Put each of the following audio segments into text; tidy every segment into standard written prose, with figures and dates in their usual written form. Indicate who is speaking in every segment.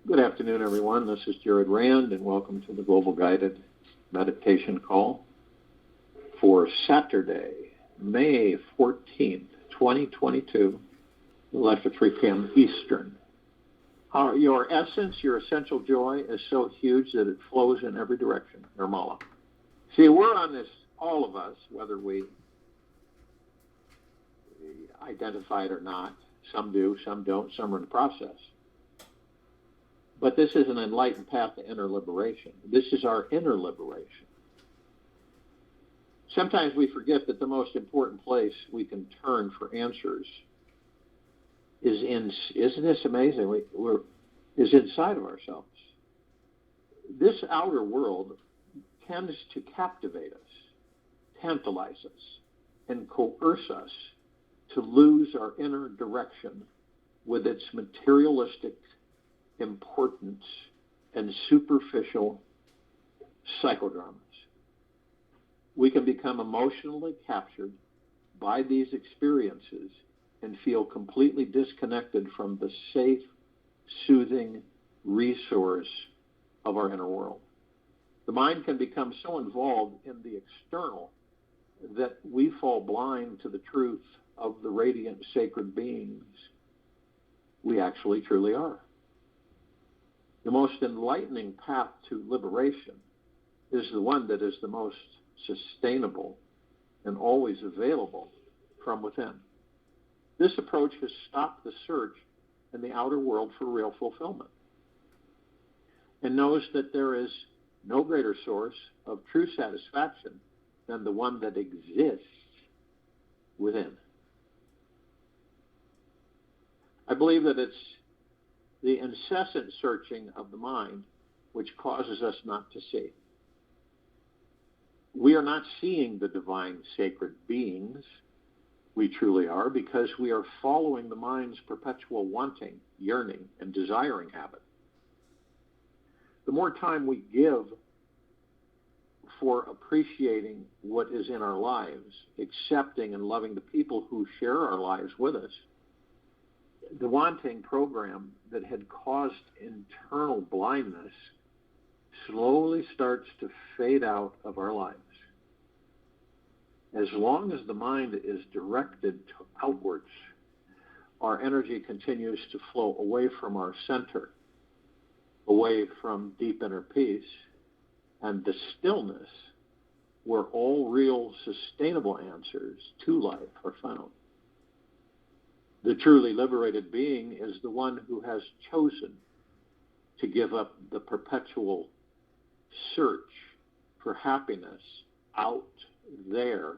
Speaker 1: Good afternoon, everyone. This is Jared Rand, and welcome to the Global Guided Meditation Call for Saturday, May 14th, 2022, a little after 3 p.m. Eastern. Your essence, your essential joy is so huge that it flows in every direction, Nirmala. See, we're on this, all of us, whether we identify it or not. Some do, some don't, some are in the process. But this is an enlightened path to inner liberation. This is our inner liberation. Sometimes we forget that the most important place we can turn for answers isn't this amazing? Is inside of ourselves. This outer world tends to captivate us, tantalize us, and coerce us to lose our inner direction with its materialistic importance and superficial psychodramas. We can become emotionally captured by these experiences and feel completely disconnected from the safe, soothing resource of our inner world. The mind can become so involved in the external that we fall blind to the truth of the radiant sacred beings we actually truly are. The most enlightening path to liberation is the one that is the most sustainable and always available from within. This approach has stopped the search in the outer world for real fulfillment and knows that there is no greater source of true satisfaction than the one that exists within. I believe that it's the incessant searching of the mind which causes us not to see. We are not seeing the divine sacred beings we truly are because we are following the mind's perpetual wanting, yearning, and desiring habit. The more time we give for appreciating what is in our lives, accepting and loving the people who share our lives with us, the wanting program that had caused internal blindness slowly starts to fade out of our lives. As long as the mind is directed outwards, our energy continues to flow away from our center, away from deep inner peace and the stillness where all real sustainable answers to life are found. The truly liberated being is the one who has chosen to give up the perpetual search for happiness out there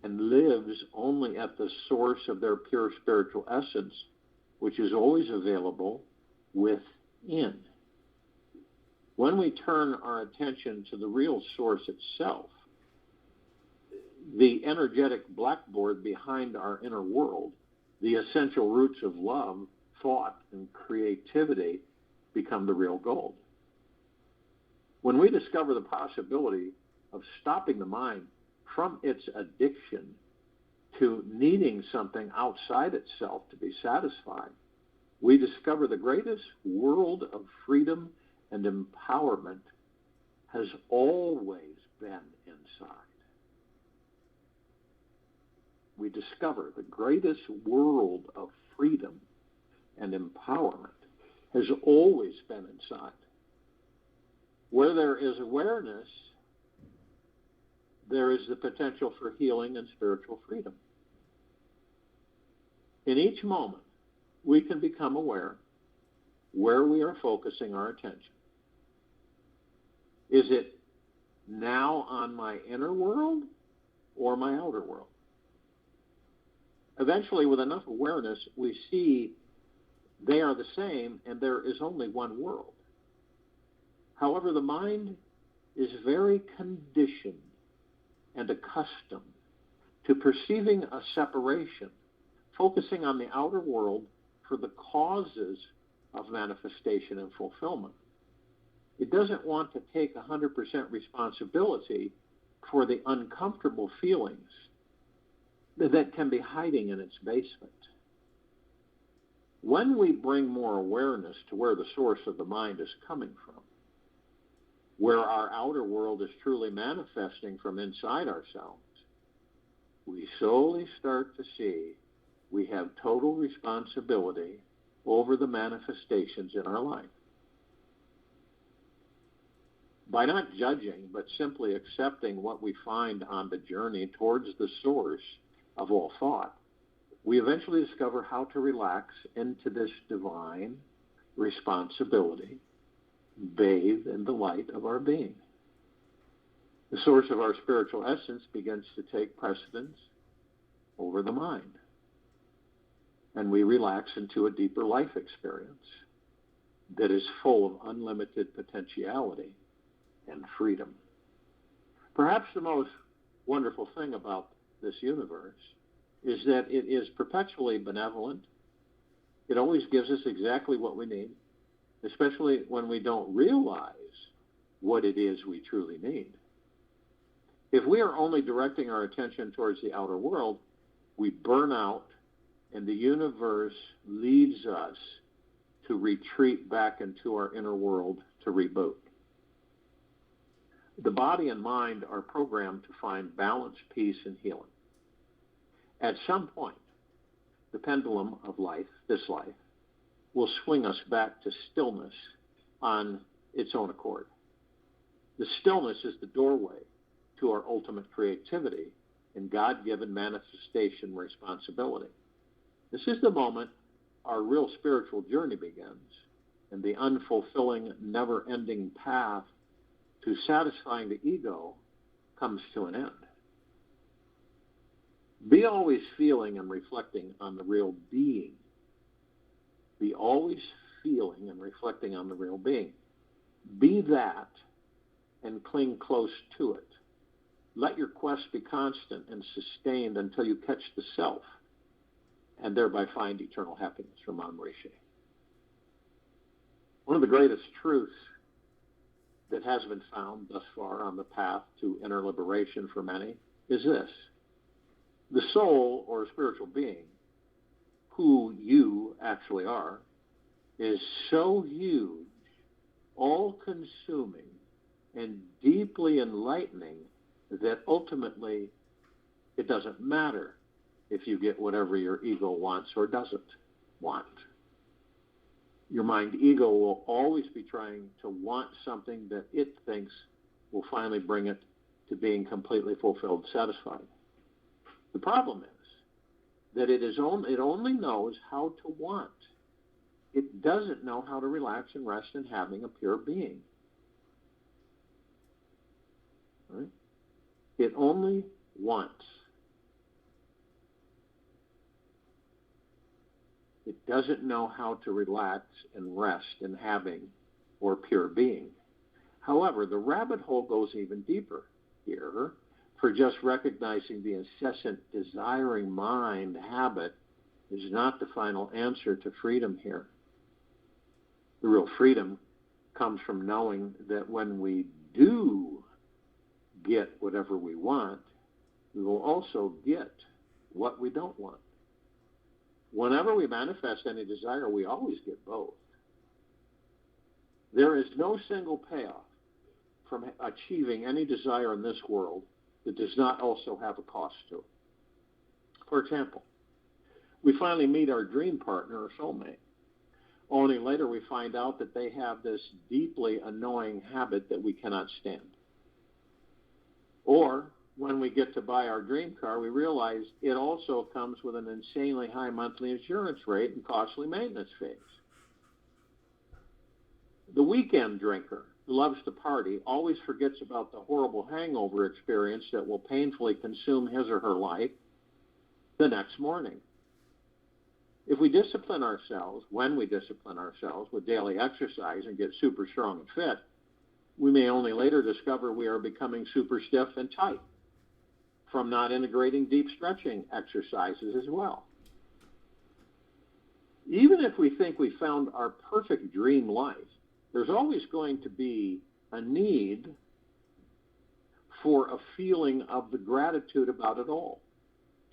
Speaker 1: and lives only at the source of their pure spiritual essence, which is always available within. When we turn our attention to the real source itself, the energetic blackboard behind our inner world, the essential roots of love, thought, and creativity become the real gold. When we discover the possibility of stopping the mind from its addiction to needing something outside itself to be satisfied, we discover the greatest world of freedom and empowerment has always been inside. We discover the greatest world of freedom and empowerment has always been inside. Where there is awareness, there is the potential for healing and spiritual freedom. In each moment, we can become aware where we are focusing our attention. Is it now on my inner world or my outer world? Eventually, with enough awareness, we see they are the same and there is only one world. However, the mind is very conditioned and accustomed to perceiving a separation, focusing on the outer world for the causes of manifestation and fulfillment. It doesn't want to take 100% responsibility for the uncomfortable feelings that can be hiding in its basement. When we bring more awareness to where the source of the mind is coming from, where our outer world is truly manifesting from inside ourselves, we slowly start to see we have total responsibility over the manifestations in our life. By not judging, but simply accepting what we find on the journey towards the source of all thought, we eventually discover how to relax into this divine responsibility, bathe in the light of our being. The source of our spiritual essence begins to take precedence over the mind, and we relax into a deeper life experience that is full of unlimited potentiality and freedom. Perhaps the most wonderful thing about this universe is that it is perpetually benevolent. It always gives us exactly what we need, especially when we don't realize what it is we truly need. If we are only directing our attention towards the outer world, we burn out, and the universe leads us to retreat back into our inner world to reboot. The body and mind are programmed to find balance, peace, and healing. At some point, the pendulum of life, this life, will swing us back to stillness on its own accord. The stillness is the doorway to our ultimate creativity and God-given manifestation responsibility. This is the moment our real spiritual journey begins, and the unfulfilling, never-ending path to satisfying the ego comes to an end. Be always feeling and reflecting on the real being. Be always feeling and reflecting on the real being. Be that and cling close to it. Let your quest be constant and sustained until you catch the self and thereby find eternal happiness. From Rishi. One of the greatest truths that has been found thus far on the path to inner liberation for many is this: the soul or spiritual being, who you actually are, is so huge, all-consuming, and deeply enlightening that ultimately it doesn't matter if you get whatever your ego wants or doesn't want. Your mind ego will always be trying to want something that it thinks will finally bring it to being completely fulfilled, satisfied. The problem is that it only knows how to want. It doesn't know how to relax and rest in having a pure being. Right? It only wants. It doesn't know how to relax and rest in having or pure being. However, the rabbit hole goes even deeper here, for just recognizing the incessant desiring mind habit is not the final answer to freedom here. The real freedom comes from knowing that when we do get whatever we want, we will also get what we don't want. Whenever we manifest any desire, we always get both. There is no single payoff from achieving any desire in this world that does not also have a cost to it. For example, we finally meet our dream partner or soulmate. Only later we find out that they have this deeply annoying habit that we cannot stand. Or when we get to buy our dream car, we realize it also comes with an insanely high monthly insurance rate and costly maintenance fees. The weekend drinker who loves to party always forgets about the horrible hangover experience that will painfully consume his or her life the next morning. If we discipline ourselves, when we discipline ourselves with daily exercise and get super strong and fit, we may only later discover we are becoming super stiff and tight from not integrating deep stretching exercises as well. Even if we think we found our perfect dream life, there's always going to be a need for a feeling of the gratitude about it all.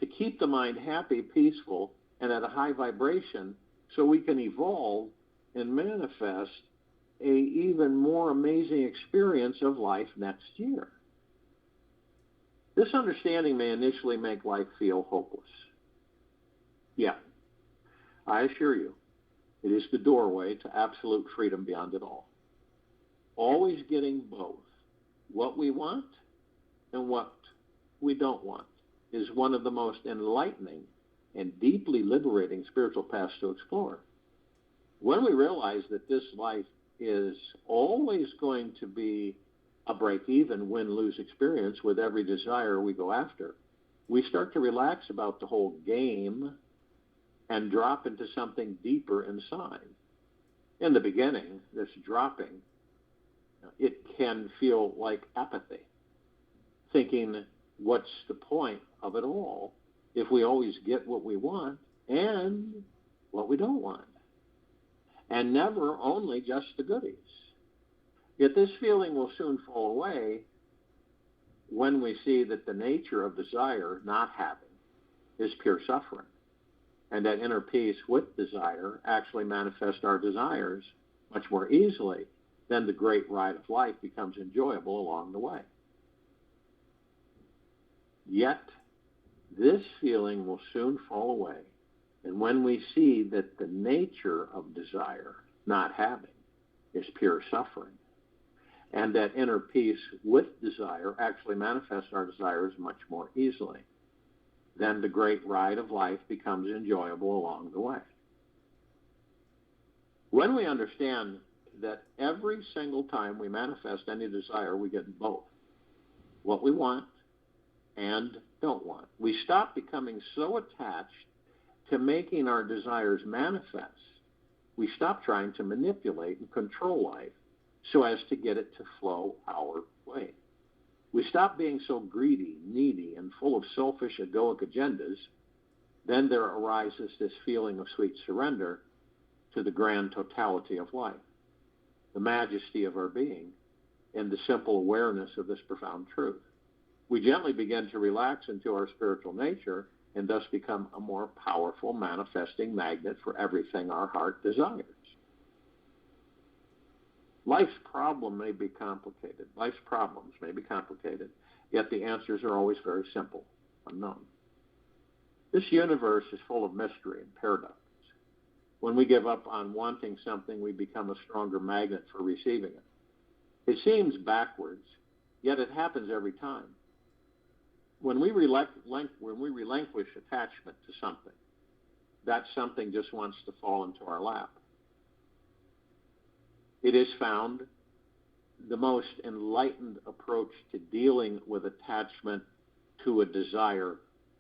Speaker 1: To keep the mind happy, peaceful, and at a high vibration, so we can evolve and manifest a even more amazing experience of life next year. This understanding may initially make life feel hopeless. Yet, I assure you, it is the doorway to absolute freedom beyond it all. Always getting both what we want and what we don't want is one of the most enlightening and deeply liberating spiritual paths to explore. When we realize that this life is always going to be a break-even, win-lose experience with every desire we go after, we start to relax about the whole game and drop into something deeper inside. In the beginning, this dropping, it can feel like apathy, thinking, what's the point of it all if we always get what we want and what we don't want, and never only just the goodies? Yet this feeling will soon fall away when we see that the nature of desire, not having, is pure suffering, and that inner peace with desire actually manifests our desires much more easily. Then the great ride of life becomes enjoyable along the way. Yet, this feeling will soon fall away, and when we see that the nature of desire, not having, is pure suffering, and that inner peace with desire actually manifests our desires much more easily, then the great ride of life becomes enjoyable along the way. When we understand that every single time we manifest any desire, we get both what we want and don't want, we stop becoming so attached to making our desires manifest. We stop trying to manipulate and control life so as to get it to flow our way. We stop being so greedy, needy, and full of selfish, egoic agendas. Then there arises this feeling of sweet surrender to the grand totality of life, the majesty of our being, and the simple awareness of this profound truth. We gently begin to relax into our spiritual nature and thus become a more powerful manifesting magnet for everything our heart desires. Life's problems may be complicated, yet the answers are always very simple, unknown. This universe is full of mystery and paradox. When we give up on wanting something, we become a stronger magnet for receiving it. It seems backwards, yet it happens every time. When we relinquish attachment to something, that something just wants to fall into our lap. It is found the most enlightened approach to dealing with attachment to a desire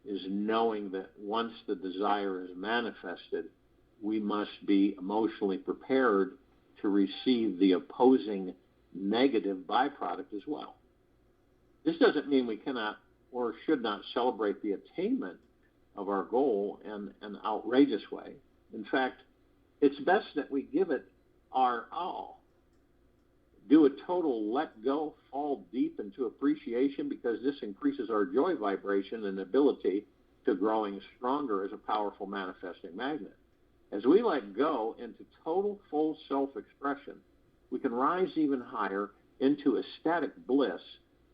Speaker 1: is knowing that once the desire is manifested, we must be emotionally prepared to receive the opposing negative byproduct as well. This doesn't mean we cannot or should not celebrate the attainment of our goal in an outrageous way. In fact, it's best that we give it our all. Do a total let go, fall deep into appreciation, because this increases our joy vibration and ability to growing stronger as a powerful manifesting magnet. As we let go into total full self-expression, we can rise even higher into ecstatic bliss,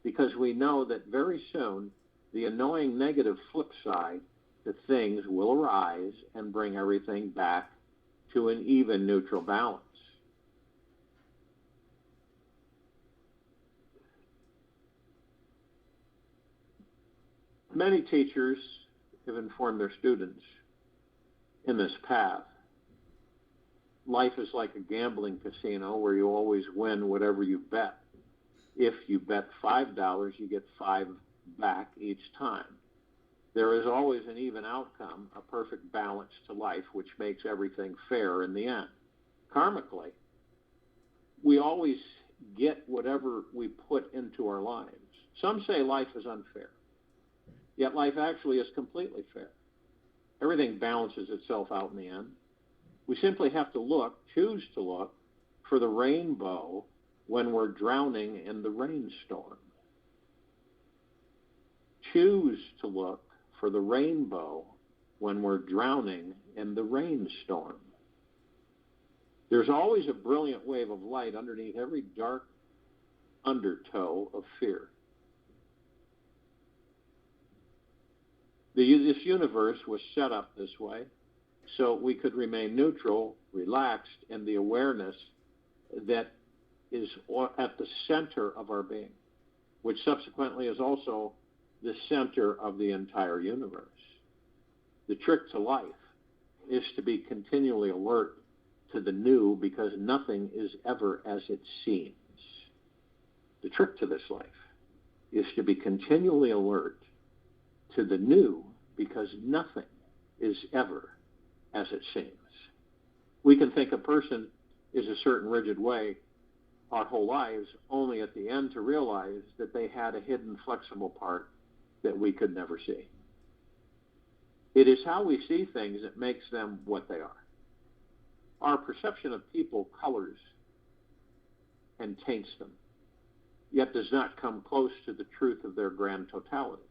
Speaker 1: because we know that very soon the annoying negative flip side to things will arise and bring everything back to an even neutral balance. Many teachers have informed their students in this path. Life is like a gambling casino where you always win whatever you bet. If you bet $5, you get $5 back each time. There is always an even outcome, a perfect balance to life, which makes everything fair in the end. Karmically, we always get whatever we put into our lives. Some say life is unfair, yet life actually is completely fair. Everything balances itself out in the end. We simply have to choose to look for the rainbow when we're drowning in the rainstorm. Choose to look for the rainbow when we're drowning in the rainstorm. There's always a brilliant wave of light underneath every dark undertow of fear. This universe was set up this way so we could remain neutral, relaxed, in the awareness that is at the center of our being, which subsequently is also the center of the entire universe. The trick to life is to be continually alert to the new, because nothing is ever as it seems. The trick to this life is to be continually alert to the new, because nothing is ever as it seems. We can think a person is a certain rigid way our whole lives, only at the end to realize that they had a hidden flexible part that we could never see. It is how we see things that makes them what they are. Our perception of people colors and taints them, yet does not come close to the truth of their grand totality.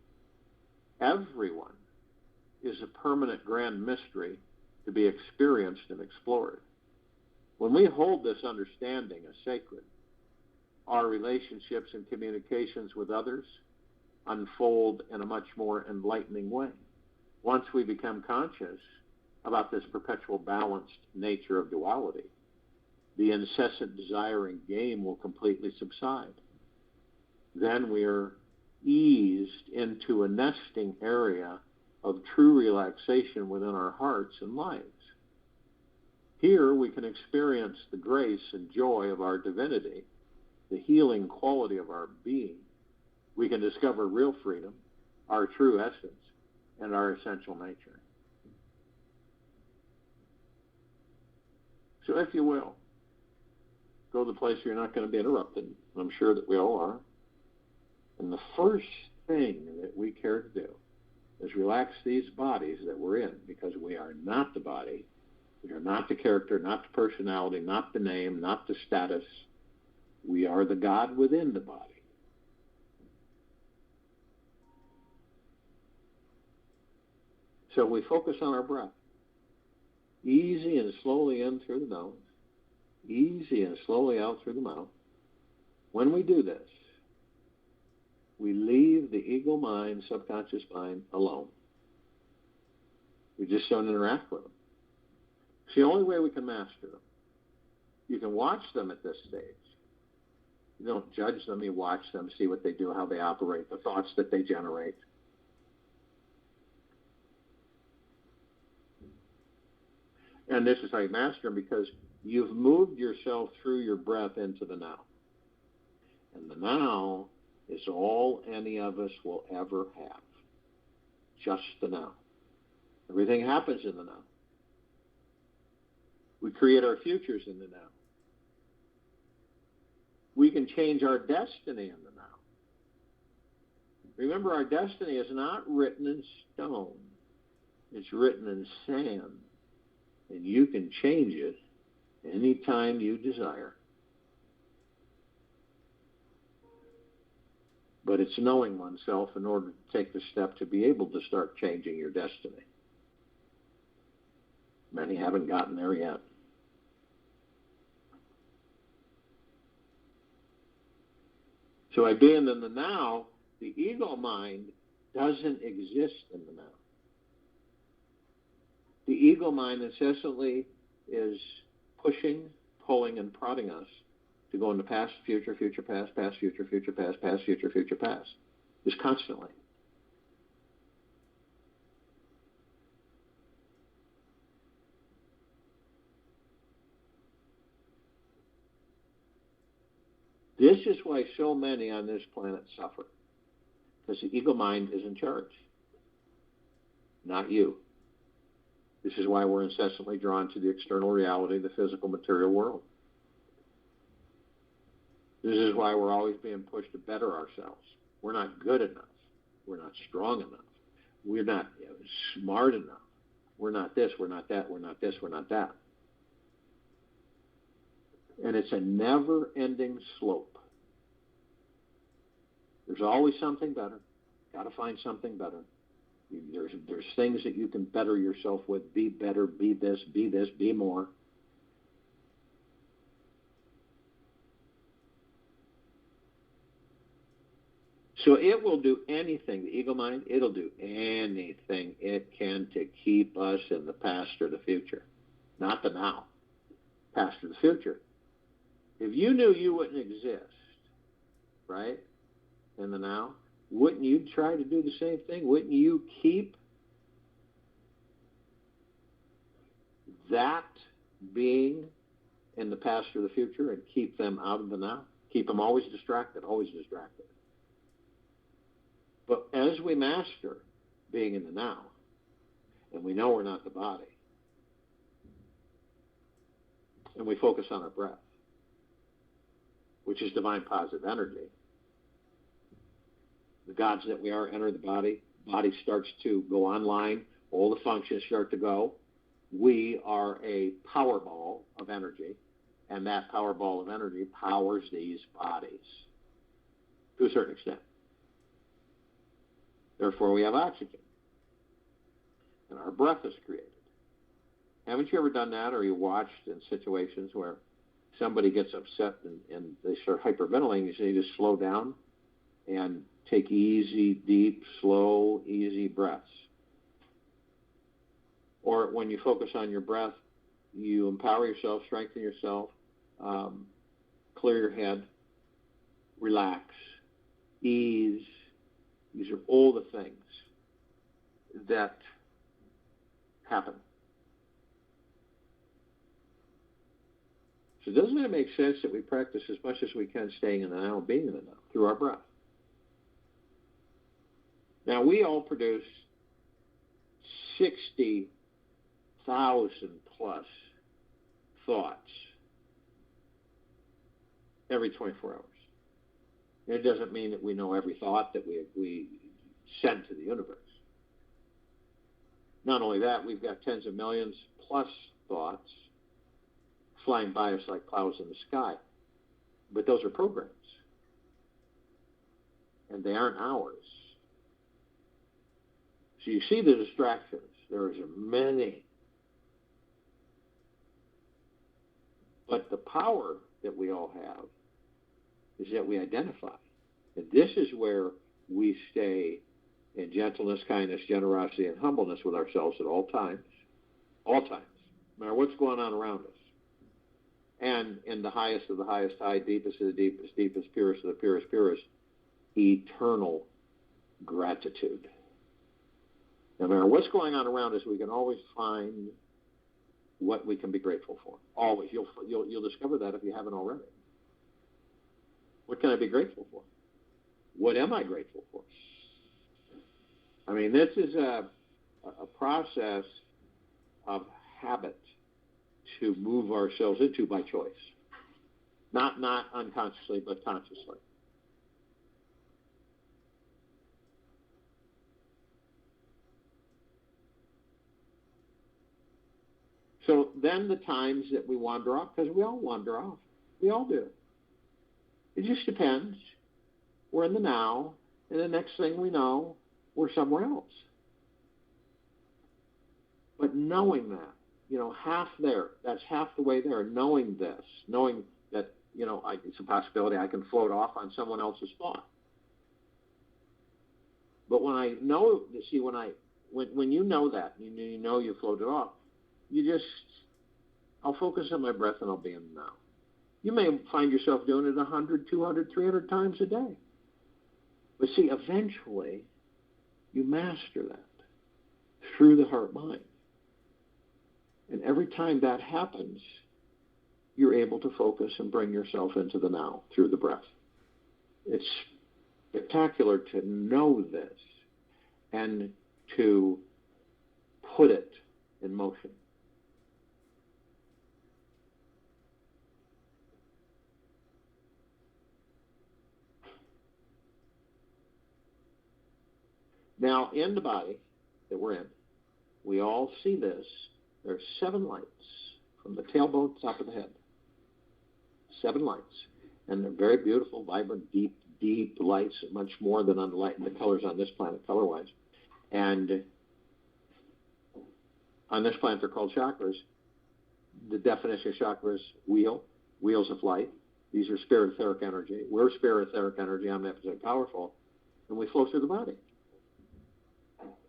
Speaker 1: Everyone is a permanent grand mystery to be experienced and explored. When we hold this understanding as sacred, our relationships and communications with others unfold in a much more enlightening way. Once we become conscious about this perpetual balanced nature of duality, the incessant desiring game will completely subside. Then we are eased into a nesting area of true relaxation within our hearts and lives. Here we can experience the grace and joy of our divinity, the healing quality of our being. We can discover real freedom, our true essence, and our essential nature. So if you will, go to the place where you're not going to be interrupted. I'm sure that we all are. And the first thing that we care to do is relax these bodies that we're in, because we are not the body. We are not the character, not the personality, not the name, not the status. We are the God within the body. So we focus on our breath. Easy and slowly in through the nose. Easy and slowly out through the mouth. When we do this, we leave the ego mind, subconscious mind alone. We just don't interact with them. It's the only way we can master them. You can watch them at this stage. You don't judge them, you watch them, see what they do, how they operate, the thoughts that they generate. And this is how you master them, because you've moved yourself through your breath into the now. And the now is all any of us will ever have. Just the now. Everything happens in the now. We create our futures in the now. We can change our destiny in the now. Remember, our destiny is not written in stone. It's written in sand. And you can change it anytime you desire. But it's knowing oneself in order to take the step to be able to start changing your destiny. Many haven't gotten there yet. So by being in the now, the ego mind doesn't exist in the now. The ego mind incessantly is pushing, pulling, and prodding us to go into past, future, future, past, past, future, future, past, past, future, future, past. Just constantly. This is why so many on this planet suffer. Because the ego mind is in charge. Not you. This is why we're incessantly drawn to the external reality, the physical material world. This is why we're always being pushed to better ourselves. We're not good enough. We're not strong enough. We're not smart enough. We're not this, we're not that, we're not this, we're not that. And it's a never-ending slope. There's always something better. Got to find something better. There's things that you can better yourself with. Be better, be this, be more. So it will do anything, the ego mind, it'll do anything it can to keep us in the past or the future. Not the now, past or the future. If you knew you wouldn't exist, right, in the now, wouldn't you try to do the same thing? Wouldn't you keep that being in the past or the future and keep them out of the now? Keep them always distracted, always distracted. But as we master being in the now, and we know we're not the body, and we focus on our breath, which is divine positive energy, the gods that we are enter the body starts to go online, all the functions start to go. We are a power ball of energy, and that power ball of energy powers these bodies to a certain extent. Therefore, we have oxygen, and our breath is created. Haven't you ever done that, or you watched in situations where somebody gets upset and they start hyperventilating? You say, you just slow down and take easy, deep, slow, easy breaths. Or when you focus on your breath, you empower yourself, strengthen yourself, clear your head, relax, ease. These are all the things that happen. So doesn't it make sense that we practice as much as we can staying in the now, being in the now, through our breath? Now, we all produce 60,000 plus thoughts every 24 hours. It doesn't mean that we know every thought that we send to the universe. Not only that, we've got tens of millions plus thoughts flying by us like clouds in the sky. But those are programs. And they aren't ours. So you see the distractions. There's many. But the power that we all have is that we identify. And this is where we stay in gentleness, kindness, generosity, and humbleness with ourselves at all times. All times. No matter what's going on around us. And in the highest of the highest high, deepest of the deepest, deepest, purest of the purest, purest, eternal gratitude. No matter what's going on around us, we can always find what we can be grateful for. Always. You'll discover that if you haven't already. What can I be grateful for? What am I grateful for? I mean, this is a process of habit to move ourselves into by choice. Not unconsciously, but consciously. So then the times that we wander off, because we all wander off. We all do. It just depends. We're in the now, and the next thing we know, we're somewhere else. But knowing that, half there, that's half the way there, knowing this, knowing that, it's a possibility I can float off on someone else's thought. But when I know, when you know that, you know you floated off, I'll focus on my breath and I'll be in the now. You may find yourself doing it 100, 200, 300 times a day. But see, eventually, you master that through the heart-mind. And every time that happens, you're able to focus and bring yourself into the now through the breath. It's spectacular to know this and to put it in motion. Now, in the body that we're in, we all see this. There are 7 lights from the tailbone to the top of the head. 7 lights. And they're very beautiful, vibrant, deep lights, much more than on the colors on this planet, color-wise. And on this planet, they're called chakras. The definition of chakras, wheels of light. These are spirit etheric energy. We're spirit etheric energy, omnipotent, powerful. and we flow through the body.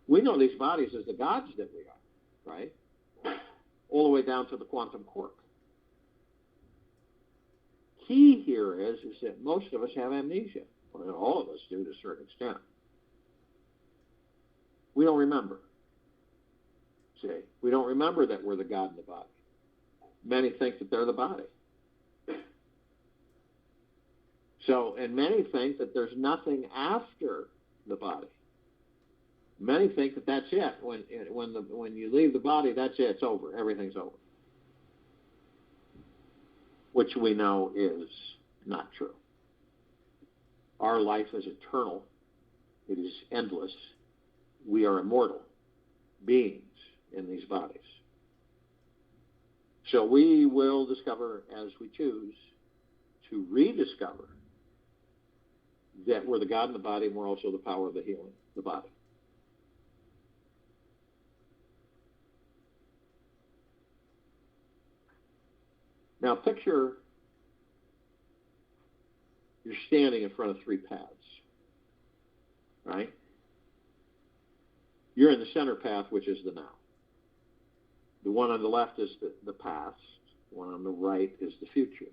Speaker 1: We know these bodies as the gods that we are, right? All the way down to the quantum quark. Key here is that most of us have amnesia. Well, all of us do to a certain extent. We don't remember. See, we don't remember that we're the God in the body. Many think that they're the body. So, and many think that there's nothing after the body. Many think that that's it. When you leave the body, that's it. It's over. Everything's over. Which we know is not true. Our life is eternal. It is endless. We are immortal beings in these bodies. So we will discover as we choose to rediscover that we're the God in the body and we're also the power of the healing, the body. Now picture you're standing in front of three paths, right? You're in the center path, which is the now. The one on the left is the past. The one on the right is the future.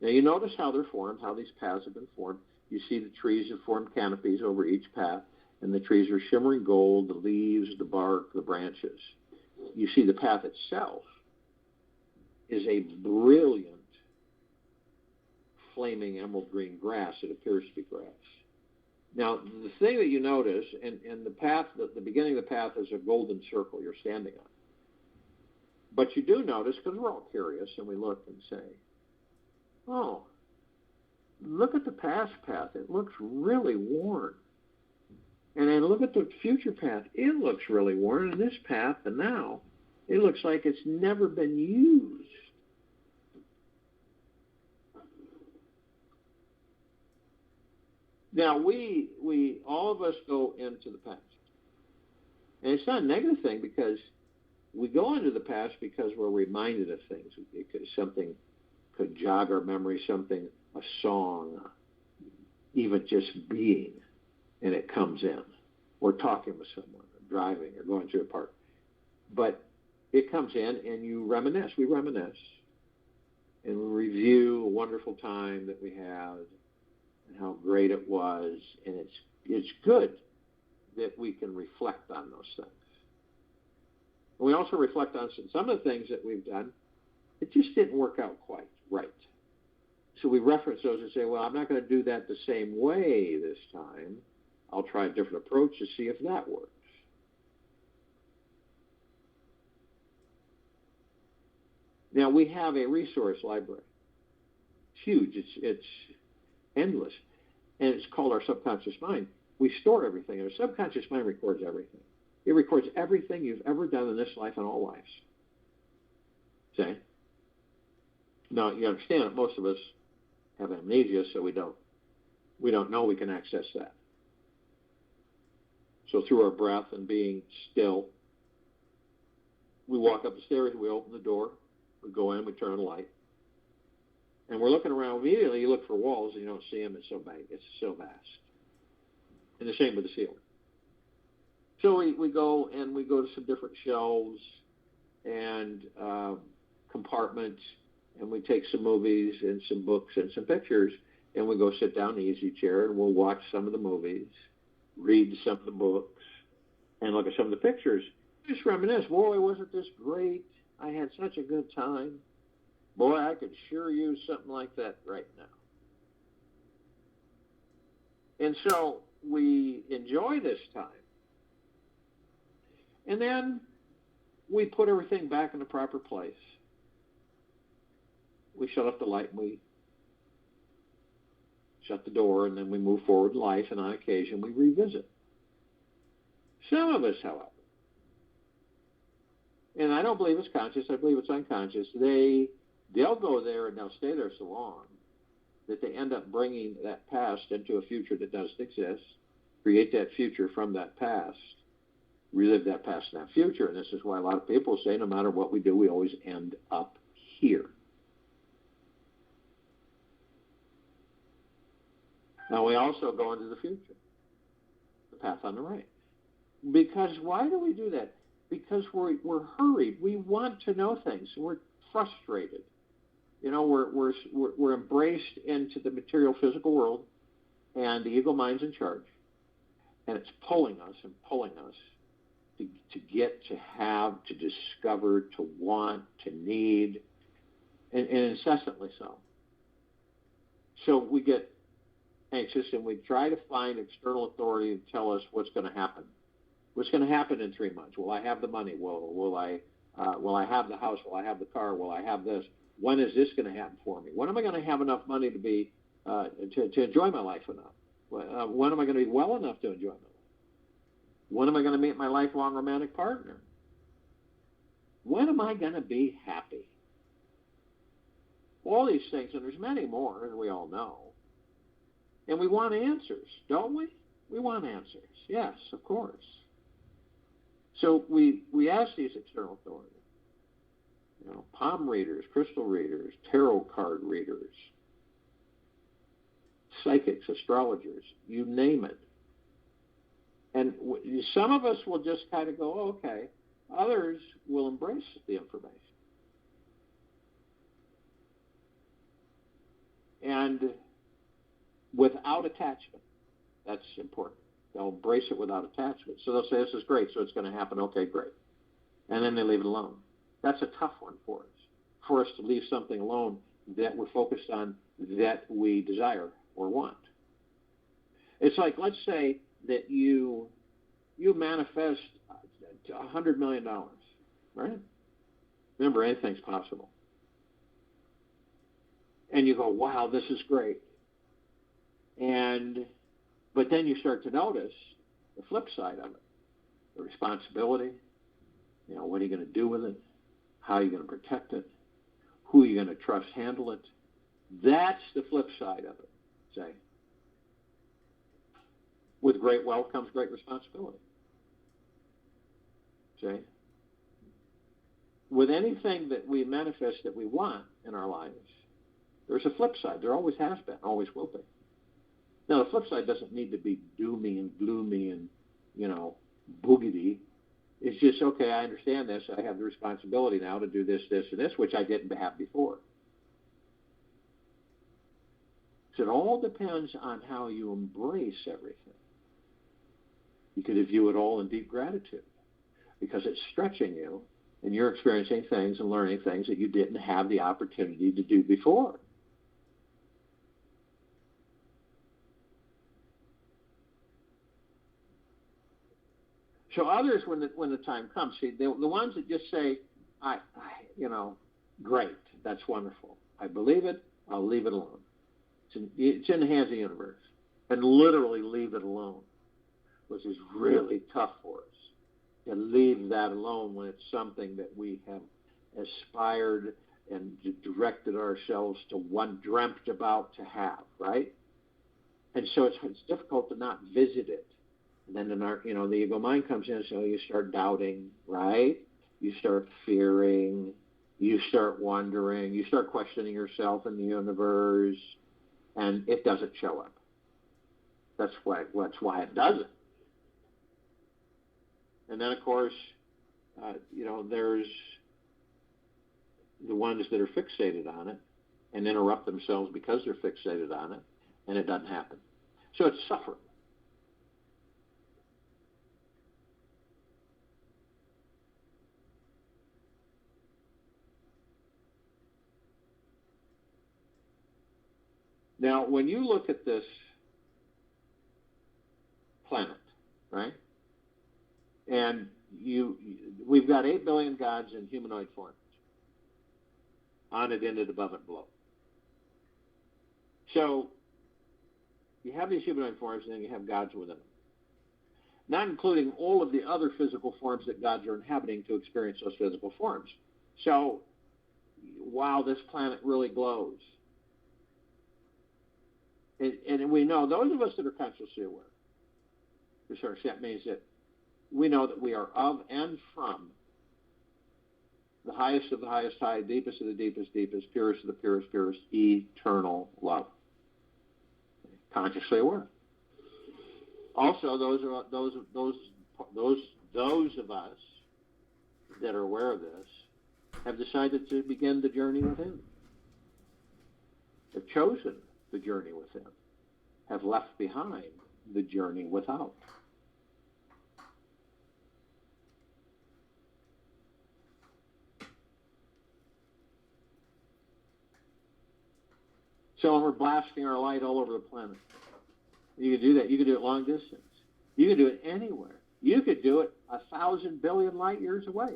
Speaker 1: Now you notice how they're formed, how these paths have been formed. You see the trees have formed canopies over each path, and the trees are shimmering gold, the leaves, the bark, the branches. You see the path itself is a brilliant flaming emerald green grass. It appears to be grass. Now, the thing that you notice, and the path, the beginning of the path is a golden circle you're standing on. But you do notice, because we're all curious, and we look and say, oh, look at the past path. It looks really worn. And then look at the future path. It looks really worn. And this path, the now, it looks like it's never been used. Now, we all of us go into the past. And it's not a negative thing because we go into the past because we're reminded of things. Because something could jog our memory, something, a song, even just being, and it comes in. Or talking with someone, or driving, or going through a park. But it comes in and you reminisce. We reminisce. And we review a wonderful time that we had and how great it was. And it's good that we can reflect on those things. And we also reflect on some of the things that we've done. It just didn't work out quite right. So we reference those and say, well, I'm not going to do that the same way this time. I'll try a different approach to see if that works. Now, we have a resource library. It's huge. It's endless. And it's called our subconscious mind. We store everything. And our subconscious mind records everything. It records everything you've ever done in this life and all lives. See? Now, you understand that most of us have amnesia, so we don't know we can access that. So through our breath and being still, we walk up the stairs, we open the door, we go in, we turn on the light. And we're looking around. Immediately you look for walls and you don't see them. It's so big. It's so vast. And the same with the ceiling. So we go and we go to some different shelves and compartments, and we take some movies and some books and some pictures, and we go sit down in the easy chair and we'll watch some of the movies, read some of the books, and look at some of the pictures. Just reminisce. Boy, wasn't this great? I had such a good time. Boy, I could sure use something like that right now. And so we enjoy this time. And then we put everything back in the proper place. We shut off the light and we shut the door, and then we move forward in life, and on occasion we revisit. Some of us, however, and I don't believe it's conscious, I believe it's unconscious, they'll go there and they'll stay there so long that they end up bringing that past into a future that doesn't exist, create that future from that past, relive that past and that future. And this is why a lot of people say no matter what we do, we always end up here. Now we also go into the future, the path on the right. Because why do we do that? Because we're hurried. We want to know things. We're frustrated. We're embraced into the material physical world, and the ego mind's in charge, and it's pulling us to get, to have, to discover, to want, to need, and incessantly so. So we get anxious, and we try to find external authority to tell us what's going to happen. What's going to happen in 3 months? Will I have the money? Will I have the house? Will I have the car? Will I have this? When is this going to happen for me? When am I going to have enough money to be to enjoy my life enough? When am I going to be well enough to enjoy my life? When am I going to meet my lifelong romantic partner? When am I going to be happy? All these things, and there's many more, as we all know. And we want answers, don't we? We want answers. Yes, of course. So we ask these external authorities. Palm readers, crystal readers, tarot card readers, psychics, astrologers, you name it. And some of us will just kind of go, oh, okay. Others will embrace the information. And without attachment. That's important. They'll embrace it without attachment. So they'll say, this is great, so it's going to happen. Okay, great. And then they leave it alone. That's a tough one for us to leave something alone that we're focused on, that we desire or want. It's like, let's say that you manifest $100 million, right? Remember, anything's possible. And you go, wow, this is great. But then you start to notice the flip side of it, the responsibility. What are you going to do with it? How are you going to protect it? Who are you going to trust handle it? That's the flip side of it, say. With great wealth comes great responsibility. See? With anything that we manifest that we want in our lives, there's a flip side. There always has been, always will be. Now, the flip side doesn't need to be doomy and gloomy and, boogity. It's just, okay, I understand this. I have the responsibility now to do this, this, and this, which I didn't have before. So it all depends on how you embrace everything. You could view it all in deep gratitude because it's stretching you, and you're experiencing things and learning things that you didn't have the opportunity to do before. So others, when the time comes, see, the ones that just say, great, that's wonderful. I believe it, I'll leave it alone. It's in the hands of the universe. And literally leave it alone, which is really tough for us. To leave that alone when it's something that we have aspired and directed ourselves to, dreamt about to have, right? And so it's difficult to not visit it. And then the ego mind comes in, so you start doubting, right? You start fearing, you start wondering, you start questioning yourself and the universe, and it doesn't show up. That's why it doesn't. And then, of course, there's the ones that are fixated on it and interrupt themselves because they're fixated on it, and it doesn't happen. So it's suffering. Now, when you look at this planet, right, and we've got 8 billion gods in humanoid forms, on it, in it, above it, below. So you have these humanoid forms, and then you have gods within them, not including all of the other physical forms that gods are inhabiting to experience those physical forms. So, wow, this planet really glows. And we know, those of us that are consciously aware, research, that means that we know that we are of and from the highest of the highest high, deepest of the deepest, deepest, purest of the purest, purest, eternal love. consciously aware. Also, those of us that are aware of this have decided to begin the journey within. Have chosen the journey within. Have left behind the journey without. So we're blasting our light all over the planet. You can do that. You can do it long distance. You can do it anywhere. You could do it 1,000 billion light years away.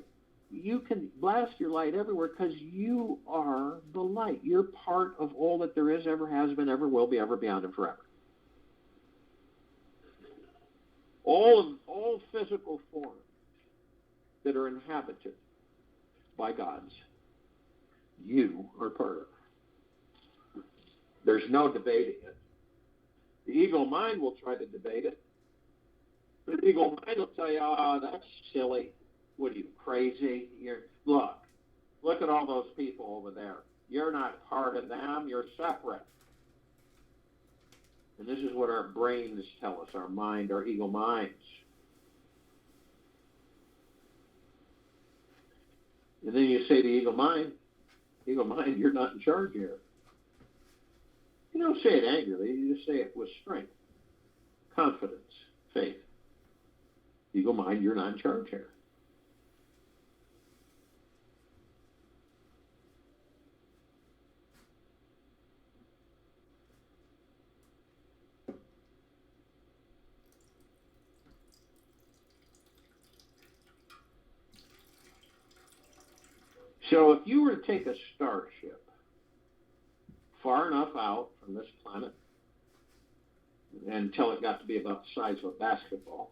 Speaker 1: You can blast your light everywhere because you are the light. You're part of all that there is, ever has been, ever will be, ever beyond, and forever. All physical forms that are inhabited by gods, you are part of. There's no debating it. The ego mind will try to debate it. The ego mind will tell you, oh, that's silly. What are you, crazy? Look at all those people over there. You're not part of them. You're separate. And this is what our brains tell us, our mind, our ego minds. And then you say to ego mind, you're not in charge here. You don't say it angrily. You just say it with strength, confidence, faith. Ego mind, you're not in charge here. So if you were to take a starship far enough out from this planet until it got to be about the size of a basketball,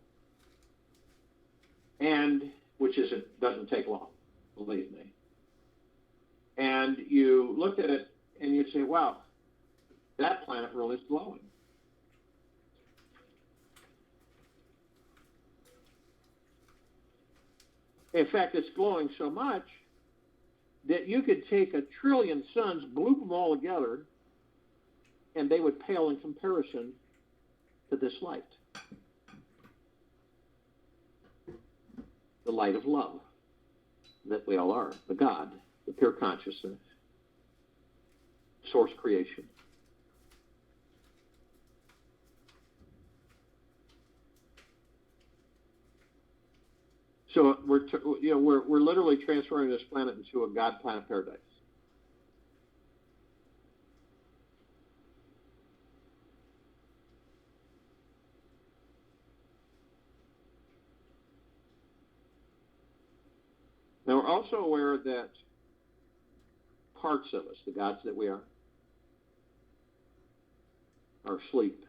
Speaker 1: and which doesn't take long, believe me, and you looked at it and you say, wow, that planet really is glowing. In fact, it's glowing so much that you could take 1 trillion suns, group them all together, and they would pale in comparison to this light. The light of love that we all are, the God, the pure consciousness, source creation. So we're literally transferring this planet into a God planet paradise. Now we're also aware that parts of us, the gods that we are asleep.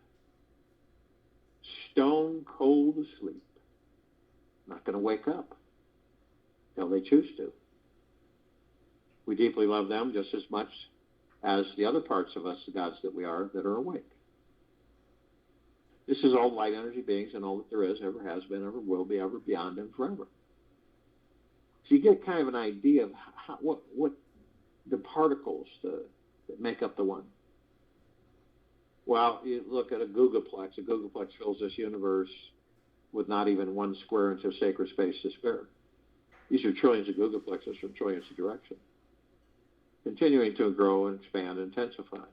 Speaker 1: Stone cold asleep. Not going to wake up till they choose to. We deeply love them just as much as the other parts of us, the gods that we are, that are awake. This is all light energy beings and all that there is, ever has been, ever will be, ever beyond, and forever. So you get kind of an idea of what the particles that make up the one. Well, you look at a googolplex. A googolplex fills this universe with not even 1 square inch of sacred space to spare. These are trillions of googolplexes from trillions of directions, continuing to grow and expand and intensify.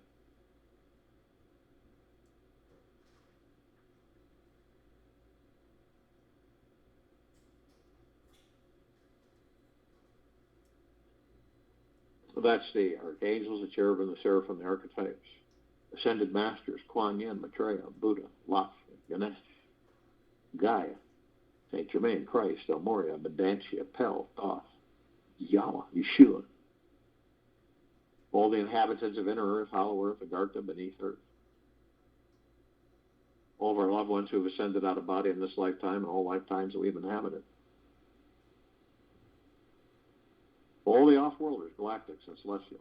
Speaker 1: So that's the archangels, the cherubim, the seraphim, the archetypes, ascended masters, Kuan Yin, Maitreya, Buddha, Lhasa, Ganesh, Gaia, Saint Germain, Christ, El Morya, Vedantia, Pel, Thoth, Yahweh, Yeshua, all the inhabitants of inner earth, hollow earth, Agartha, beneath earth, all of our loved ones who have ascended out of body in this lifetime and all lifetimes that we've inhabited, all the off-worlders, galactics, and celestials.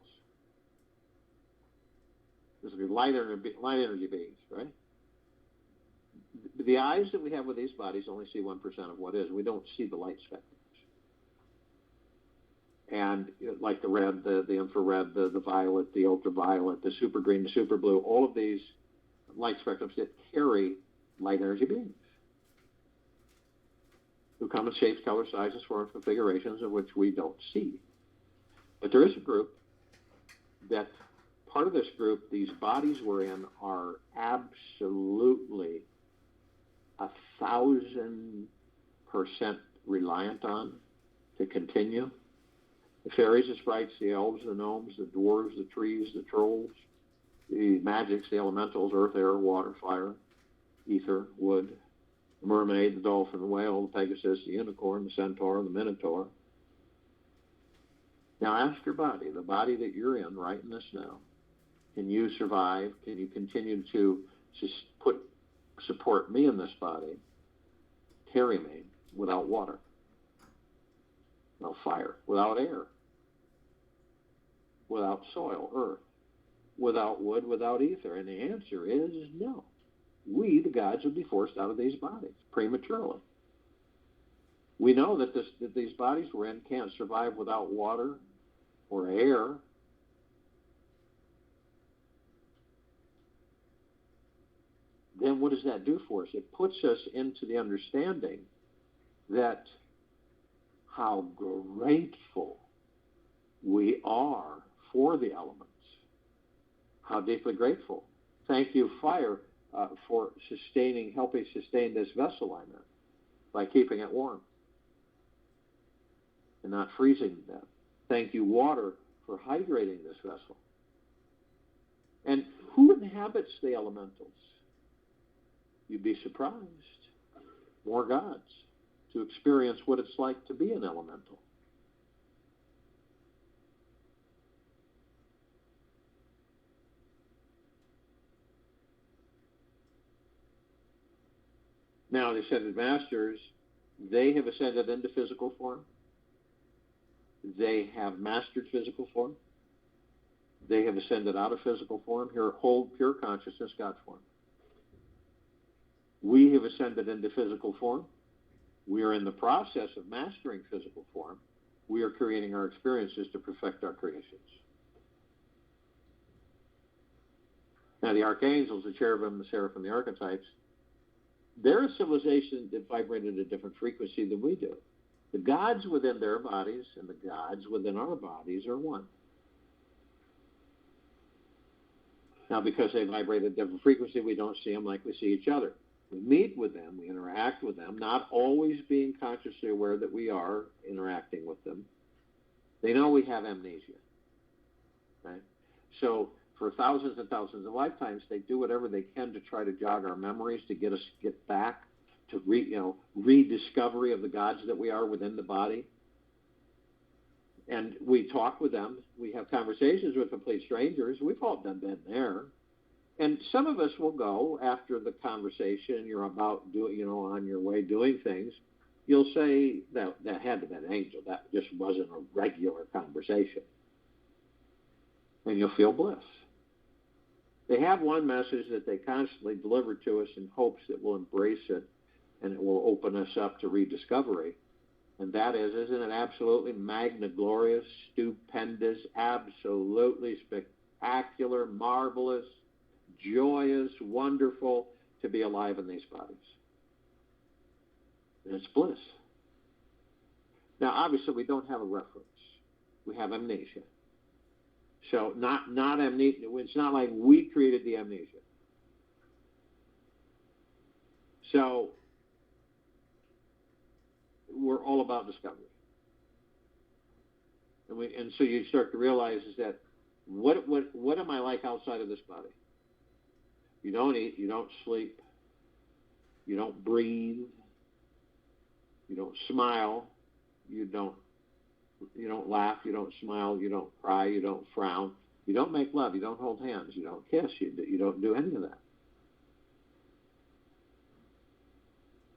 Speaker 1: This will be light energy beings, right? The eyes that we have with these bodies only see 1% of what is. We don't see the light spectrums. And like the red, the infrared, the violet, the ultraviolet, the super green, the super blue, all of these light spectrums that carry light energy beings who come in shapes, colors, sizes, forms, configurations of which we don't see. But there is a group that, part of this group, these bodies we're in are absolutely 1,000% reliant on to continue. The fairies, the sprites, the elves, the gnomes, the dwarves, the trees, the trolls, the magics, the elementals, earth, air, water, fire, ether, wood, the mermaid, the dolphin, the whale, the pegasus, the unicorn, the centaur, the minotaur. Now ask your body, the body that you're in right in this now, can you survive? Can you continue to support me in this body, carry me without water, without fire, without air, without soil, earth, without wood, without ether? And the answer is no. We, the gods, would be forced out of these bodies prematurely. We know that these bodies we're in can't survive without water or air. Then what does that do for us? It puts us into the understanding that how grateful we are for the elements. How deeply grateful. Thank you, fire, for helping sustain this vessel I'm in by keeping it warm and not freezing to death. Thank you, water, for hydrating this vessel. And who inhabits the elementals? You'd be surprised. More gods to experience what it's like to be an elemental. Now, the ascended masters, they have ascended into physical form. They have mastered physical form. They have ascended out of physical form. Here, hold pure consciousness, God form. We have ascended into physical form. We are in the process of mastering physical form. We are creating our experiences to perfect our creations. Now, the archangels, the cherubim, the seraphim, the archetypes, they're a civilization that vibrated at a different frequency than we do. The gods within their bodies and the gods within our bodies are one. Now, because they vibrate at a different frequency, we don't see them like we see each other. We meet with them, we interact with them, not always being consciously aware that we are interacting with them. They know we have amnesia. Right? So for thousands and thousands of lifetimes, they do whatever they can to try to jog our memories, to get back to rediscovery of the gods that we are within the body. And we talk with them. We have conversations with complete strangers. We've all been there. And some of us will go after the conversation, you're about on your way doing things. You'll say that had to be an angel. That just wasn't a regular conversation. And you'll feel bliss. They have one message that they constantly deliver to us in hopes that we'll embrace it and it will open us up to rediscovery. And that is, isn't it absolutely magna-glorious, stupendous, absolutely spectacular, marvelous, joyous, wonderful to be alive in these bodies? And it's bliss. Now, obviously, we don't have a reference. We have amnesia. So not amnesia. It's not like we created the amnesia. So we're all about discovery. And so you start to realize is that what am I like outside of this body? You don't eat, you don't sleep, you don't breathe, you don't smile, you don't laugh, you don't smile, you don't cry, you don't frown, you don't make love, you don't hold hands, you don't kiss, you don't do any of that.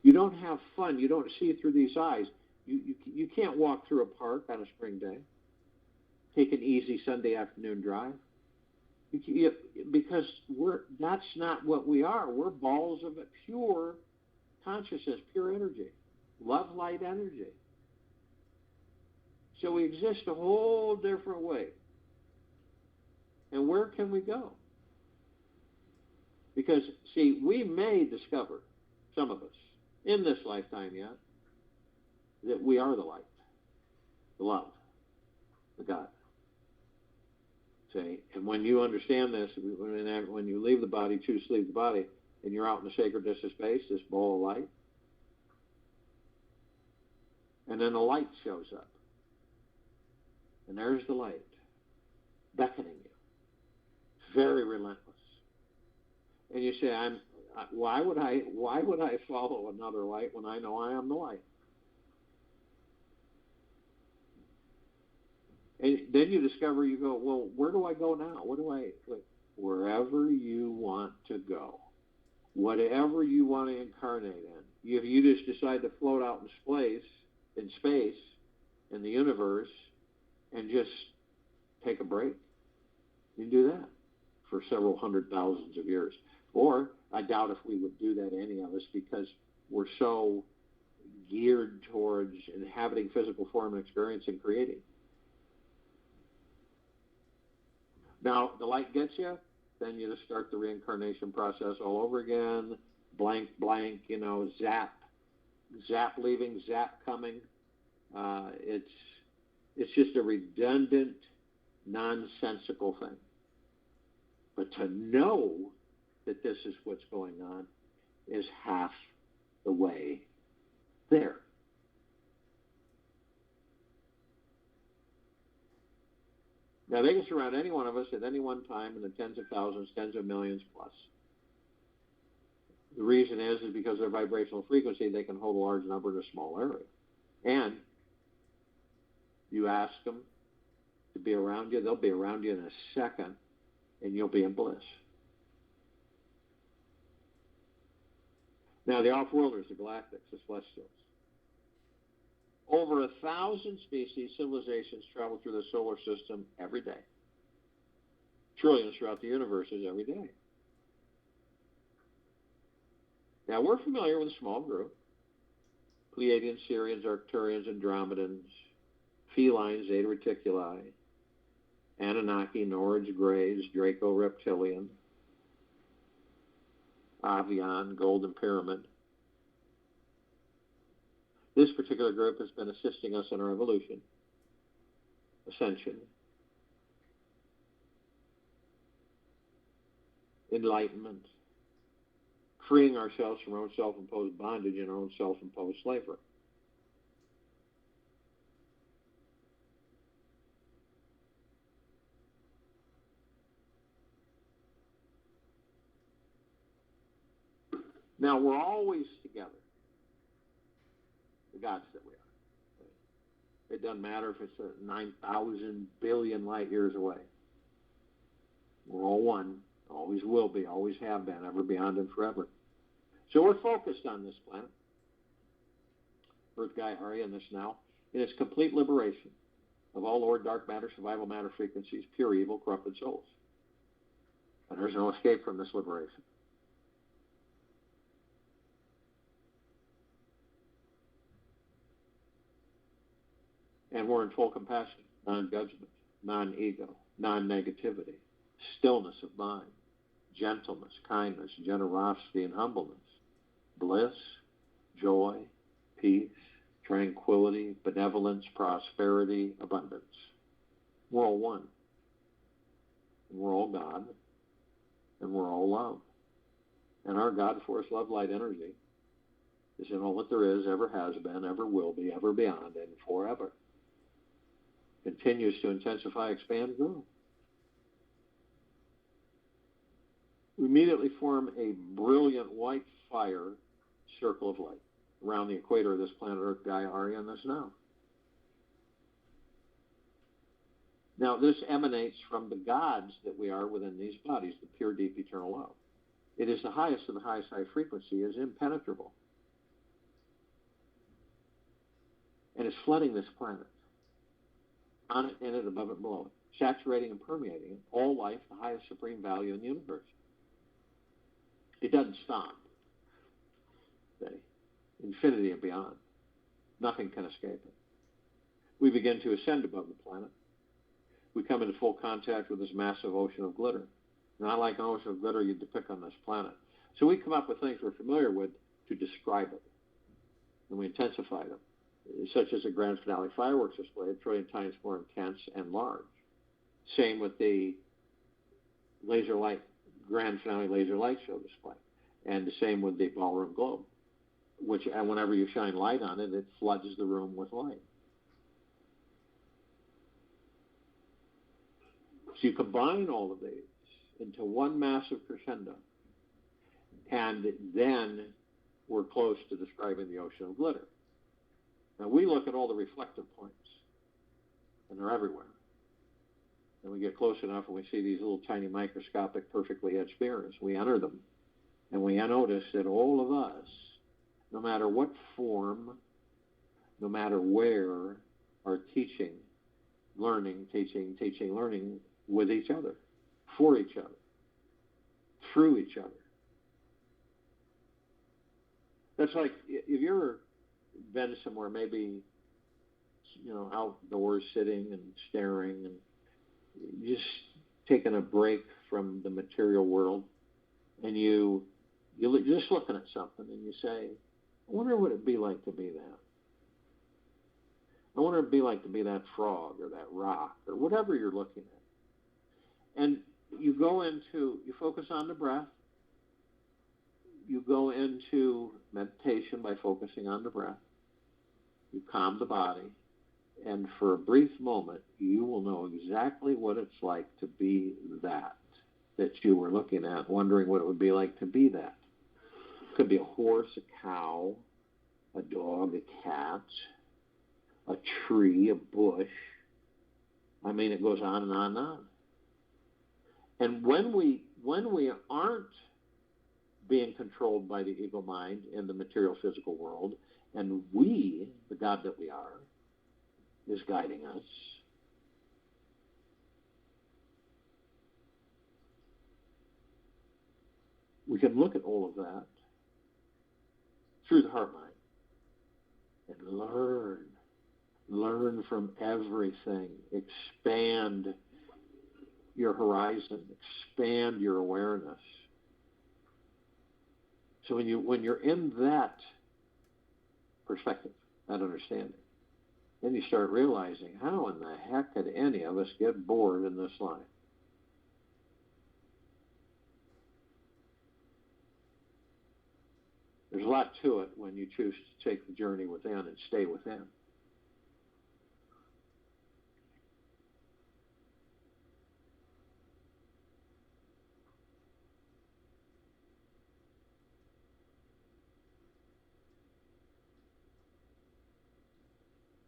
Speaker 1: You don't have fun, you don't see through these eyes. You can't walk through a park on a spring day, take an easy Sunday afternoon drive. Because that's not what we are. We're balls of pure consciousness, pure energy, love, light, energy. So we exist a whole different way. And where can we go? Because, see, we may discover, some of us, in this lifetime yet, that we are the light, the love, the God. See, and when you understand this, when you leave the body, choose to leave the body, and you're out in the sacredness of space, this ball of light, and then the light shows up. And there's the light, beckoning you. Very relentless. And you say, why would I follow another light when I know I am the light? And then you discover, you go, well, where do I go now? Wherever you want to go. Whatever you want to incarnate in. If you just decide to float out in space, in the universe, and just take a break, you can do that for several hundred thousands of years. Or, I doubt if we would do that, any of us, because we're so geared towards inhabiting physical form and experience and creating. Now, the light gets you, then you just start the reincarnation process all over again. Blank, zap leaving, zap coming. It's just a redundant, nonsensical thing. But to know that this is what's going on is half the way there. Now, they can surround any one of us at any one time in the tens of thousands, tens of millions plus. The reason is because of their vibrational frequency, they can hold a large number in a small area. And you ask them to be around you, they'll be around you in a second, and you'll be in bliss. Now, the off-worlders, the galactics, the celestials. Over 1,000 species, civilizations travel through the solar system every day. Trillions throughout the universes every day. Now, we're familiar with a small group. Pleiadians, Sirians, Arcturians, Andromedans, Felines, Zeta Reticuli, Anunnaki, Nords, Greys, Draco Reptilian, Avian, Golden Pyramid. This particular group has been assisting us in our evolution, ascension, enlightenment, freeing ourselves from our own self-imposed bondage and our own self-imposed slavery. Now, we're always together, the gods that we are. It doesn't matter if it's 9,000 billion light years away. We're all one, always will be, always have been, ever, beyond, and forever. So we're focused on this planet, Earth, Gaia, Arya, and this now, in its complete liberation of all lower dark matter, survival matter frequencies, pure evil, corrupted souls. And there's no escape from this liberation. And we're in full compassion, non-judgment, non-ego, non-negativity, stillness of mind, gentleness, kindness, generosity, and humbleness, bliss, joy, peace, tranquility, benevolence, prosperity, abundance. We're all one. And we're all God. And we're all love. And our God, force, love, light, energy is in all that there is, ever has been, ever will be, ever beyond, and forever. Continues to intensify, expand, grow. We immediately form a brilliant white fire circle of light around the equator of this planet Earth, Gaia, Arya, and this now. Now, this emanates from the gods that we are within these bodies, the pure, deep, eternal love. It is the highest of the highest high frequency, is impenetrable. And it's flooding this planet. On it, in it, above it, below it. Saturating and permeating it. All life, the highest supreme value in the universe. It doesn't stop. Infinity and beyond. Nothing can escape it. We begin to ascend above the planet. We come into full contact with this massive ocean of glitter. not like an ocean of glitter you'd depict on this planet. So we come up with things we're familiar with to describe it, and we intensify them, such as a grand finale fireworks display, a trillion times more intense and large. Same with the laser light, grand finale laser light show display, and the same with the ballroom globe, which whenever you shine light on it, it floods the room with light. So you combine all of these into one massive crescendo, and then we're close to describing the ocean of glitter. Now we look at all the reflective points, and they're everywhere. And we get close enough and we see these little tiny microscopic perfectly etched mirrors. We enter them, and we notice that all of us, no matter what form, no matter where, are teaching, learning with each other, for each other, through each other. That's like, if you've ever been somewhere, maybe, outdoors sitting and staring and just taking a break from the material world, and you're just looking at something and you say, I wonder what it'd be like to be that. I wonder what it'd be like to be that frog or that rock or whatever you're looking at. And you focus on the breath. You go into meditation by focusing on the breath. You calm the body. And for a brief moment, you will know exactly what it's like to be that you were looking at, wondering what it would be like to be that. It could be a horse, a cow, a dog, a cat, a tree, a bush. I mean, it goes on and on and on. And when we aren't being controlled by the ego mind in the material physical world, and we, the God that we are, is guiding us, we can look at all of that through the heart mind and learn from everything, expand your horizon, expand your awareness. So when you're in that perspective, that understanding, then you start realizing, how in the heck could any of us get bored in this life? There's a lot to it when you choose to take the journey within and stay within.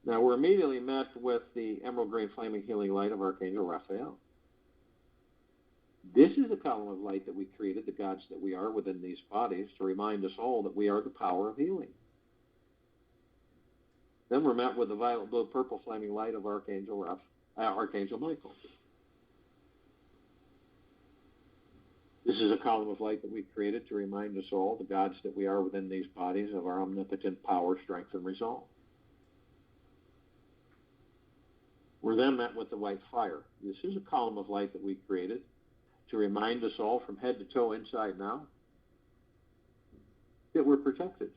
Speaker 1: Now, we're immediately met with the emerald green flaming healing light of Archangel Raphael. This is a column of light that we created, the gods that we are within these bodies, to remind us all that we are the power of healing. Then we're met with the violet blue purple flaming light of Archangel Michael. This is a column of light that we created to remind us all, the gods that we are within these bodies, of our omnipotent power, strength, and resolve. We're then met with the white fire. This is a column of light that we created to remind us all, from head to toe, inside and out, that we're protected.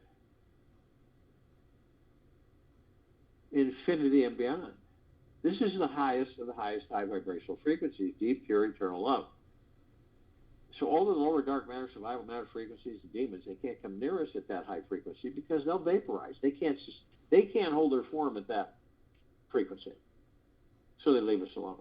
Speaker 1: Infinity and beyond. This is the highest of the highest high vibrational frequencies, deep, pure, eternal love. So all the lower dark matter, survival matter frequencies, the demons, they can't come near us at that high frequency because they'll vaporize. They can't hold their form at that frequency. So they leave us alone.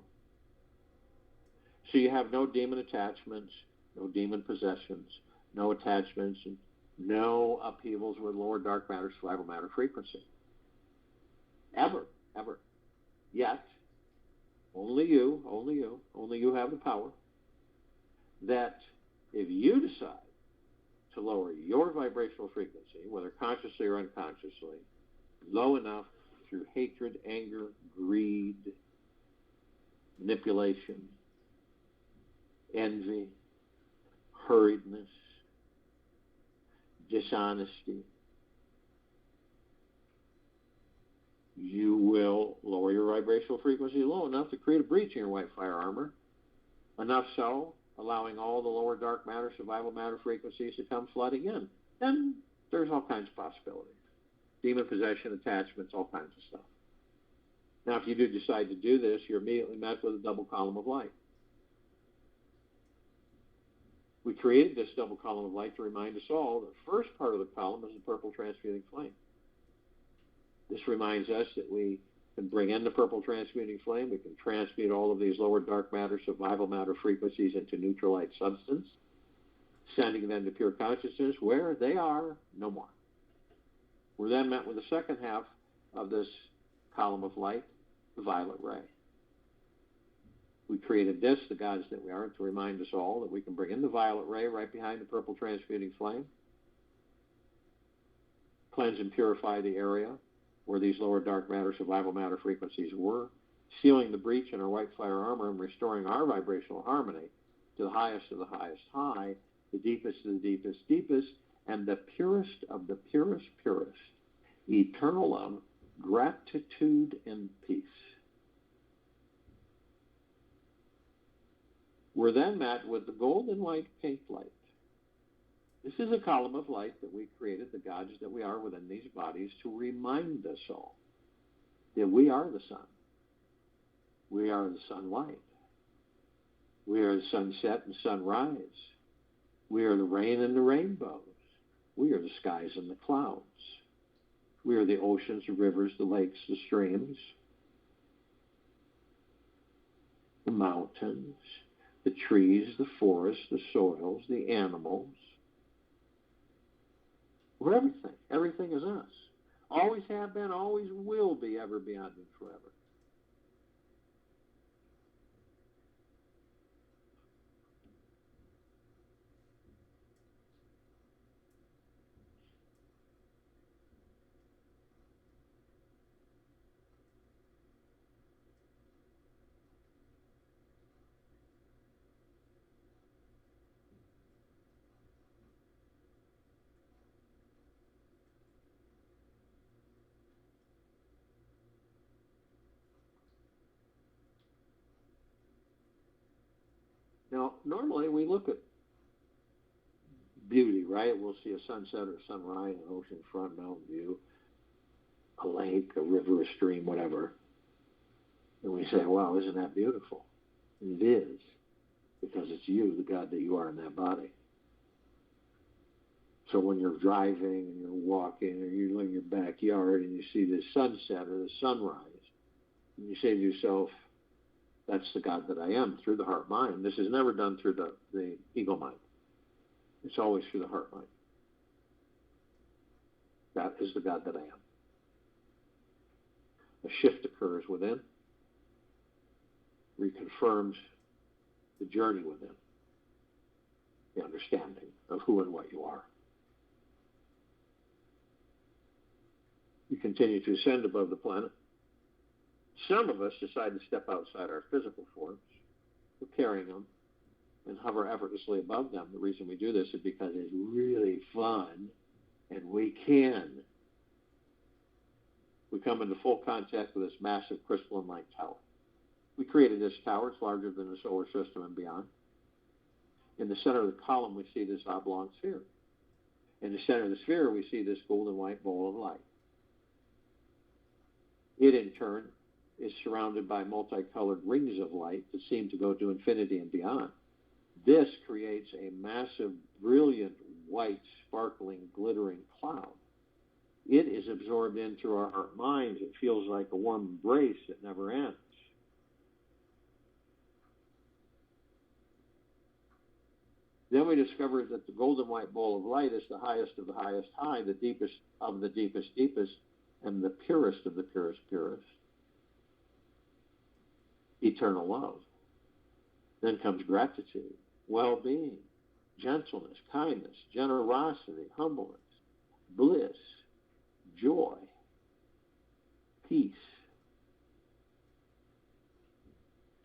Speaker 1: So you have no demon attachments, no demon possessions, no attachments, and no upheavals with lower dark matter, survival matter frequency. Ever. Yet, only you have the power that if you decide to lower your vibrational frequency, whether consciously or unconsciously, low enough through hatred, anger, greed, manipulation, envy, hurriedness, dishonesty, you will lower your vibrational frequency low enough to create a breach in your white fire armor, enough so allowing all the lower dark matter, survival matter frequencies to come flooding in. Then there's all kinds of possibilities. Demon possession, attachments, all kinds of stuff. Now, if you do decide to do this, you're immediately met with a double column of light. We created this double column of light to remind us all that the first part of the column is the purple transmuting flame. This reminds us that we can bring in the purple transmuting flame. We can transmute all of these lower dark matter, survival matter frequencies into neutral light substance, sending them to pure consciousness where they are no more. We're then met with the second half of this column of light, the violet ray. We created this, the gods that we are, to remind us all that we can bring in the violet ray right behind the purple transmuting flame, cleanse and purify the area where these lower dark matter, survival matter frequencies were, sealing the breach in our white fire armor and restoring our vibrational harmony to the highest of the highest high, the deepest of the deepest deepest, and the purest of the purest purest, eternal love, gratitude, and peace. We're then met with the golden white pink light. This is a column of light that we created, the gods that we are within these bodies, to remind us all that we are the sun. We are the sunlight. We are the sunset and sunrise. We are the rain and the rainbows. We are the skies and the clouds. We are the oceans, the rivers, the lakes, the streams, the mountains, the trees, the forests, the soils, the animals. We're everything. Everything is us. Always have been, always will be, ever, beyond, and forever. Now, normally we look at beauty, right? We'll see a sunset or a sunrise, an ocean front, mountain view, a lake, a river, a stream, whatever. And we say, wow, isn't that beautiful? And it is, because it's you, the God that you are in that body. So when you're driving and you're walking or you're in your backyard and you see the sunset or the sunrise, and you say to yourself, that's the God that I am, through the heart mind. This is never done through the ego mind. It's always through the heart mind. That is the God that I am. A shift occurs within, reconfirms the journey within, the understanding of who and what you are. You continue to ascend above the planet. Some of us decide to step outside our physical forms. We're carrying them and hover effortlessly above them. The reason we do this is because it's really fun, and we can. We come into full contact with this massive crystalline light tower. We created this tower. It's larger than the solar system and beyond. In the center of the column, we see this oblong sphere. In the center of the sphere, we see this golden white bowl of light. It, in turn, is surrounded by multicolored rings of light that seem to go to infinity and beyond. This creates a massive, brilliant, white, sparkling, glittering cloud. It is absorbed in through our heart minds. It feels like a warm embrace that never ends. Then we discover that the golden white bowl of light is the highest of the highest high, the deepest of the deepest deepest, and the purest of the purest purest. Eternal love. Then comes gratitude, well-being, gentleness, kindness, generosity, humbleness, bliss, joy, peace,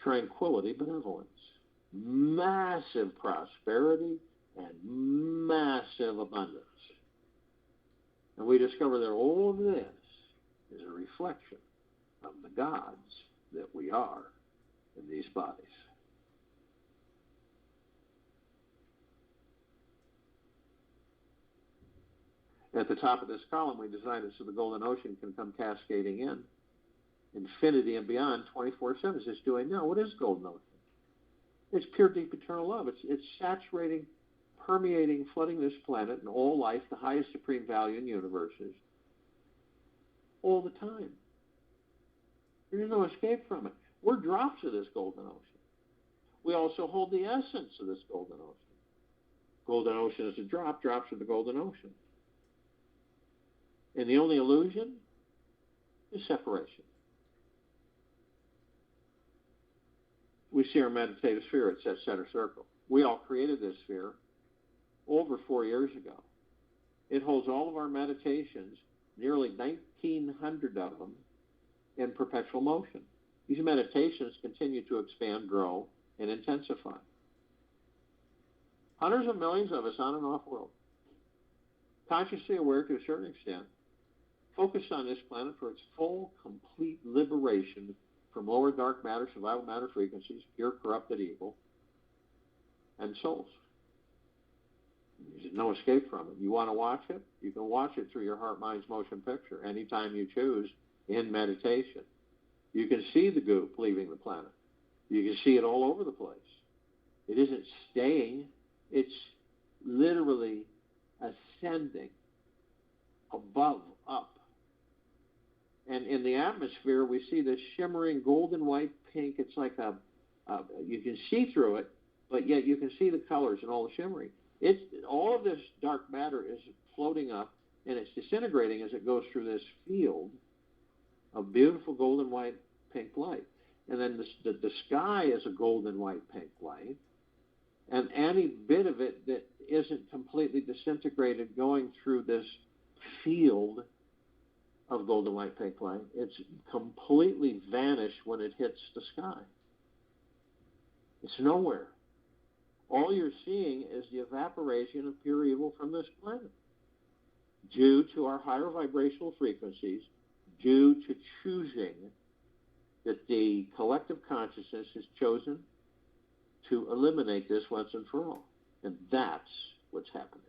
Speaker 1: tranquility, benevolence, massive prosperity, and massive abundance. And we discover that all of this is a reflection of the gods that we are in these bodies. At the top of this column, we designed it so the golden ocean can come cascading in, infinity and beyond, 24/7. It's just doing now. What is golden ocean? It's pure, deep, eternal love. It's saturating, permeating, flooding this planet and all life, the highest supreme value in universes, all the time. There's no escape from it. We're drops of this golden ocean. We also hold the essence of this golden ocean. Golden ocean is a drop, drops of the golden ocean. And the only illusion is separation. We see our meditative sphere, it's that center circle. We all created this sphere over 4 years ago. It holds all of our meditations, nearly 1,900 of them, in perpetual motion. These meditations continue to expand, grow, and intensify. Hundreds of millions of us on and off world, consciously aware to a certain extent, focused on this planet for its full, complete liberation from lower dark matter, survival matter frequencies, pure corrupted evil, and souls. There's no escape from it. You want to watch it? You can watch it through your heart, mind's motion picture anytime you choose in meditation. You can see the goop leaving the planet. You can see it all over the place. It isn't staying. It's literally ascending above, up. And in the atmosphere, we see this shimmering golden white pink. It's like you can see through it, but yet you can see the colors and all the shimmering. All of this dark matter is floating up, and it's disintegrating as it goes through this field of beautiful golden white pink light. And then the sky is a golden white pink light, and any bit of it that isn't completely disintegrated going through this field of golden white pink light, it's completely vanished when it hits the sky. It's nowhere. All you're seeing is the evaporation of pure evil from this planet due to our higher vibrational frequencies, due to choosing that the collective consciousness has chosen to eliminate this once and for all. And that's what's happening.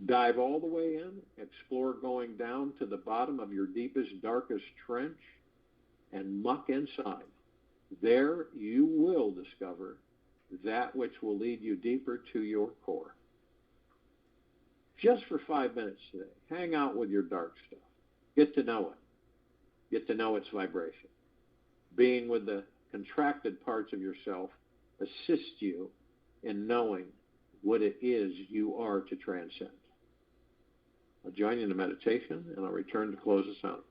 Speaker 1: Dive all the way in, explore going down to the bottom of your deepest, darkest trench, and muck inside. There you will discover that which will lead you deeper to your core. Just for 5 minutes today, hang out with your dark stuff. Get to know it. Get to know its vibration. Being with the contracted parts of yourself assist you in knowing what it is you are to transcend. I'll join you in the meditation, and I'll return to close us out.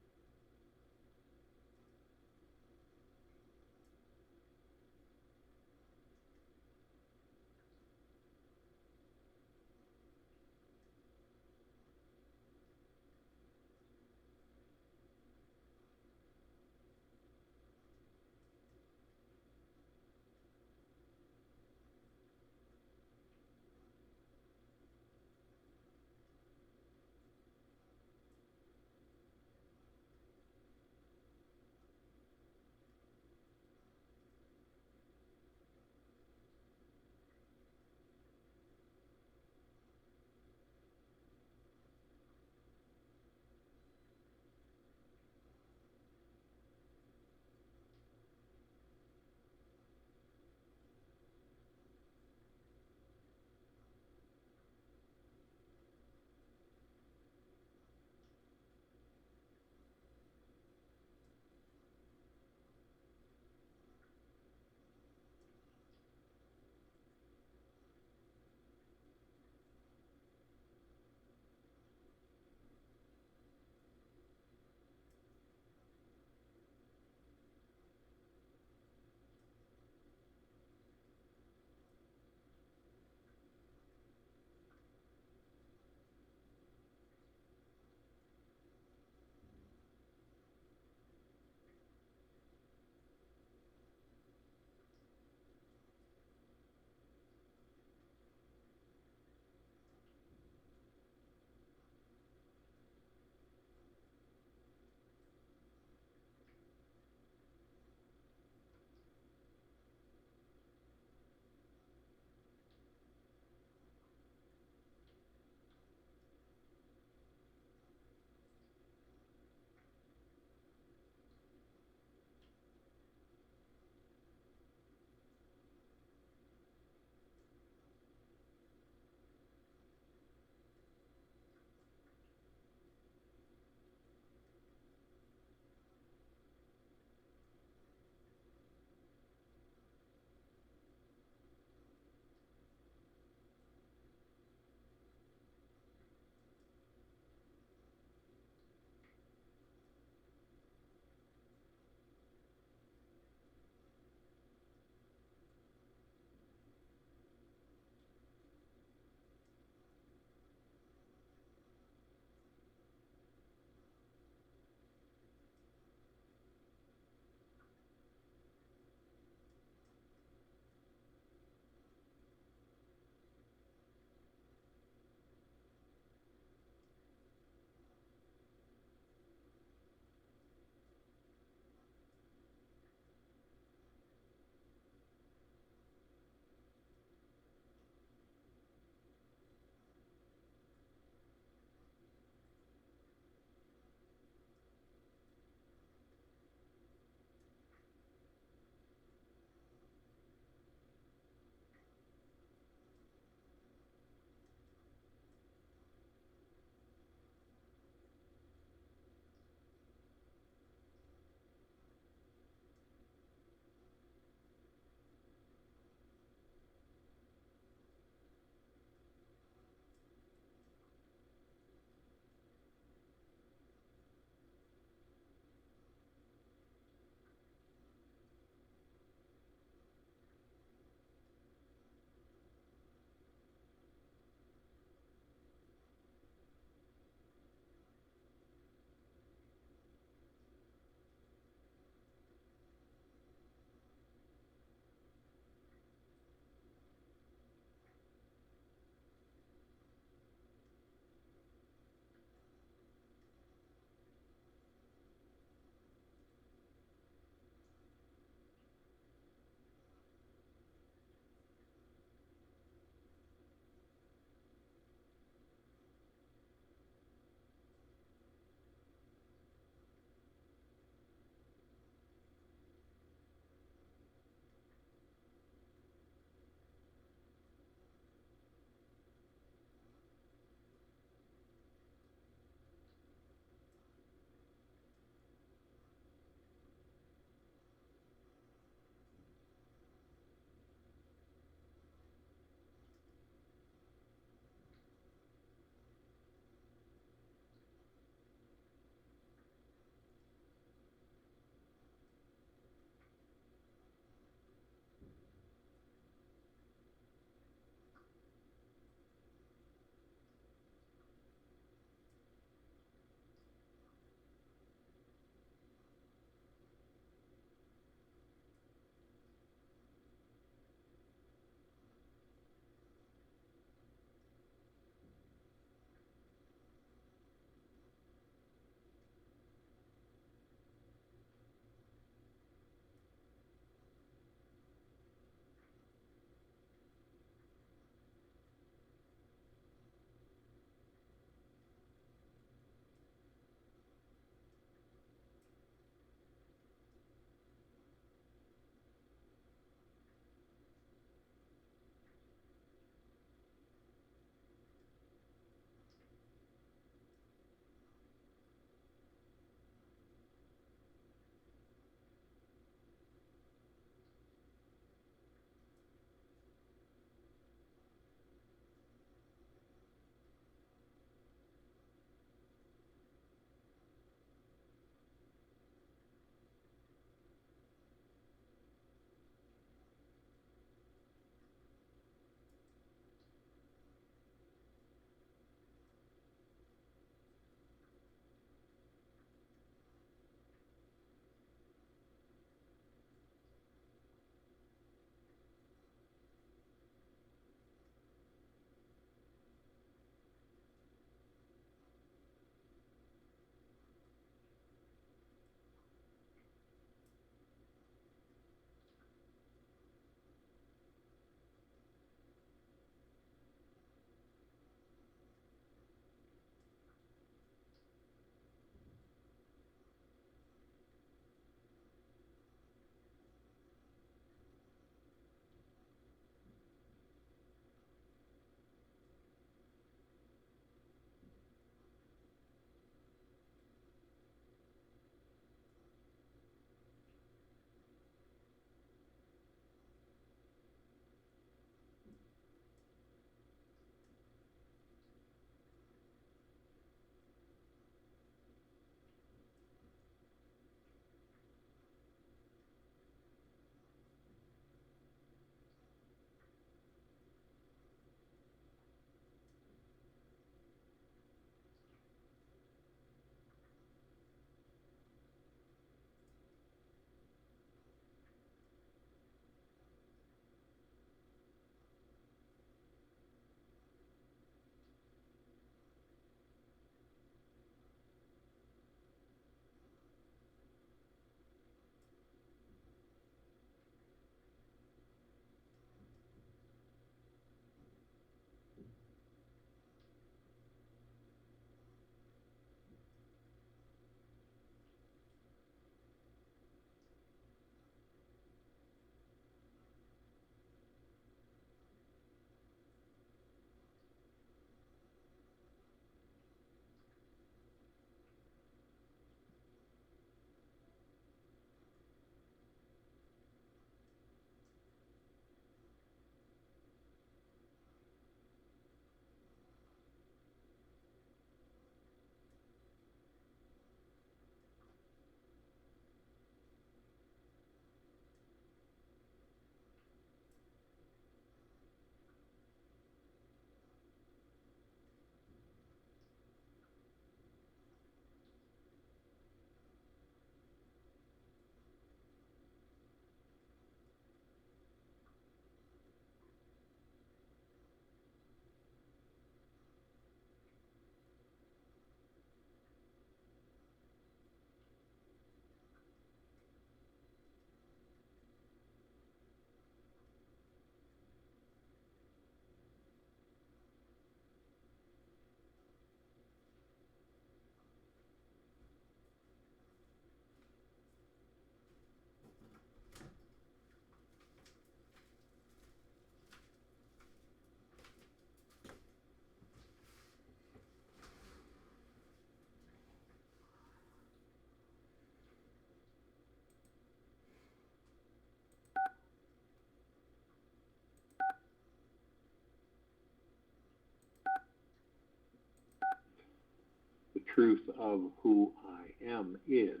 Speaker 1: truth of who I am is.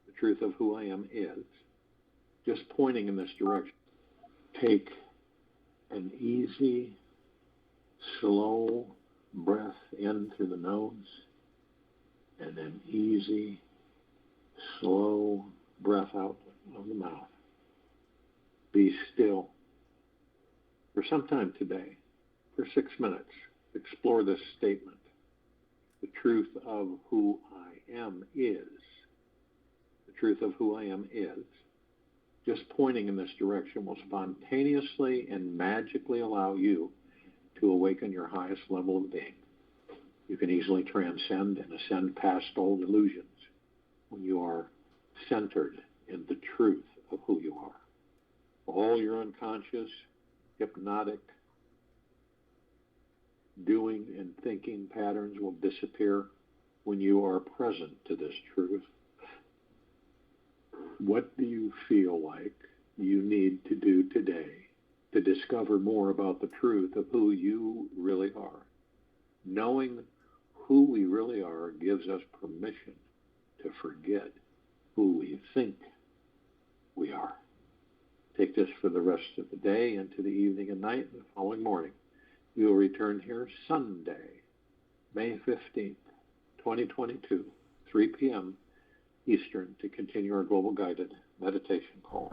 Speaker 1: The truth of who I am is. Just pointing in this direction. Take an easy, slow breath in through the nose, and then easy, slow breath out of the mouth. Be still for some time today, for 6 minutes. Explore this statement. The truth of who I am is. The truth of who I am is. Just pointing in this direction will spontaneously and magically allow you to awaken your highest level of being. You can easily transcend and ascend past old illusions when you are centered in the truth of who you are. All your unconscious, hypnotic, doing and thinking patterns will disappear when you are present to this truth. What do you feel like you need to do today to discover more about the truth of who you really are? Knowing who we really are gives us permission to forget who we think we are. Take this for the rest of the day, into the evening and night, and the following morning. We will return here Sunday, May 15th, 2022, 3 p.m. Eastern, to continue our global guided meditation call.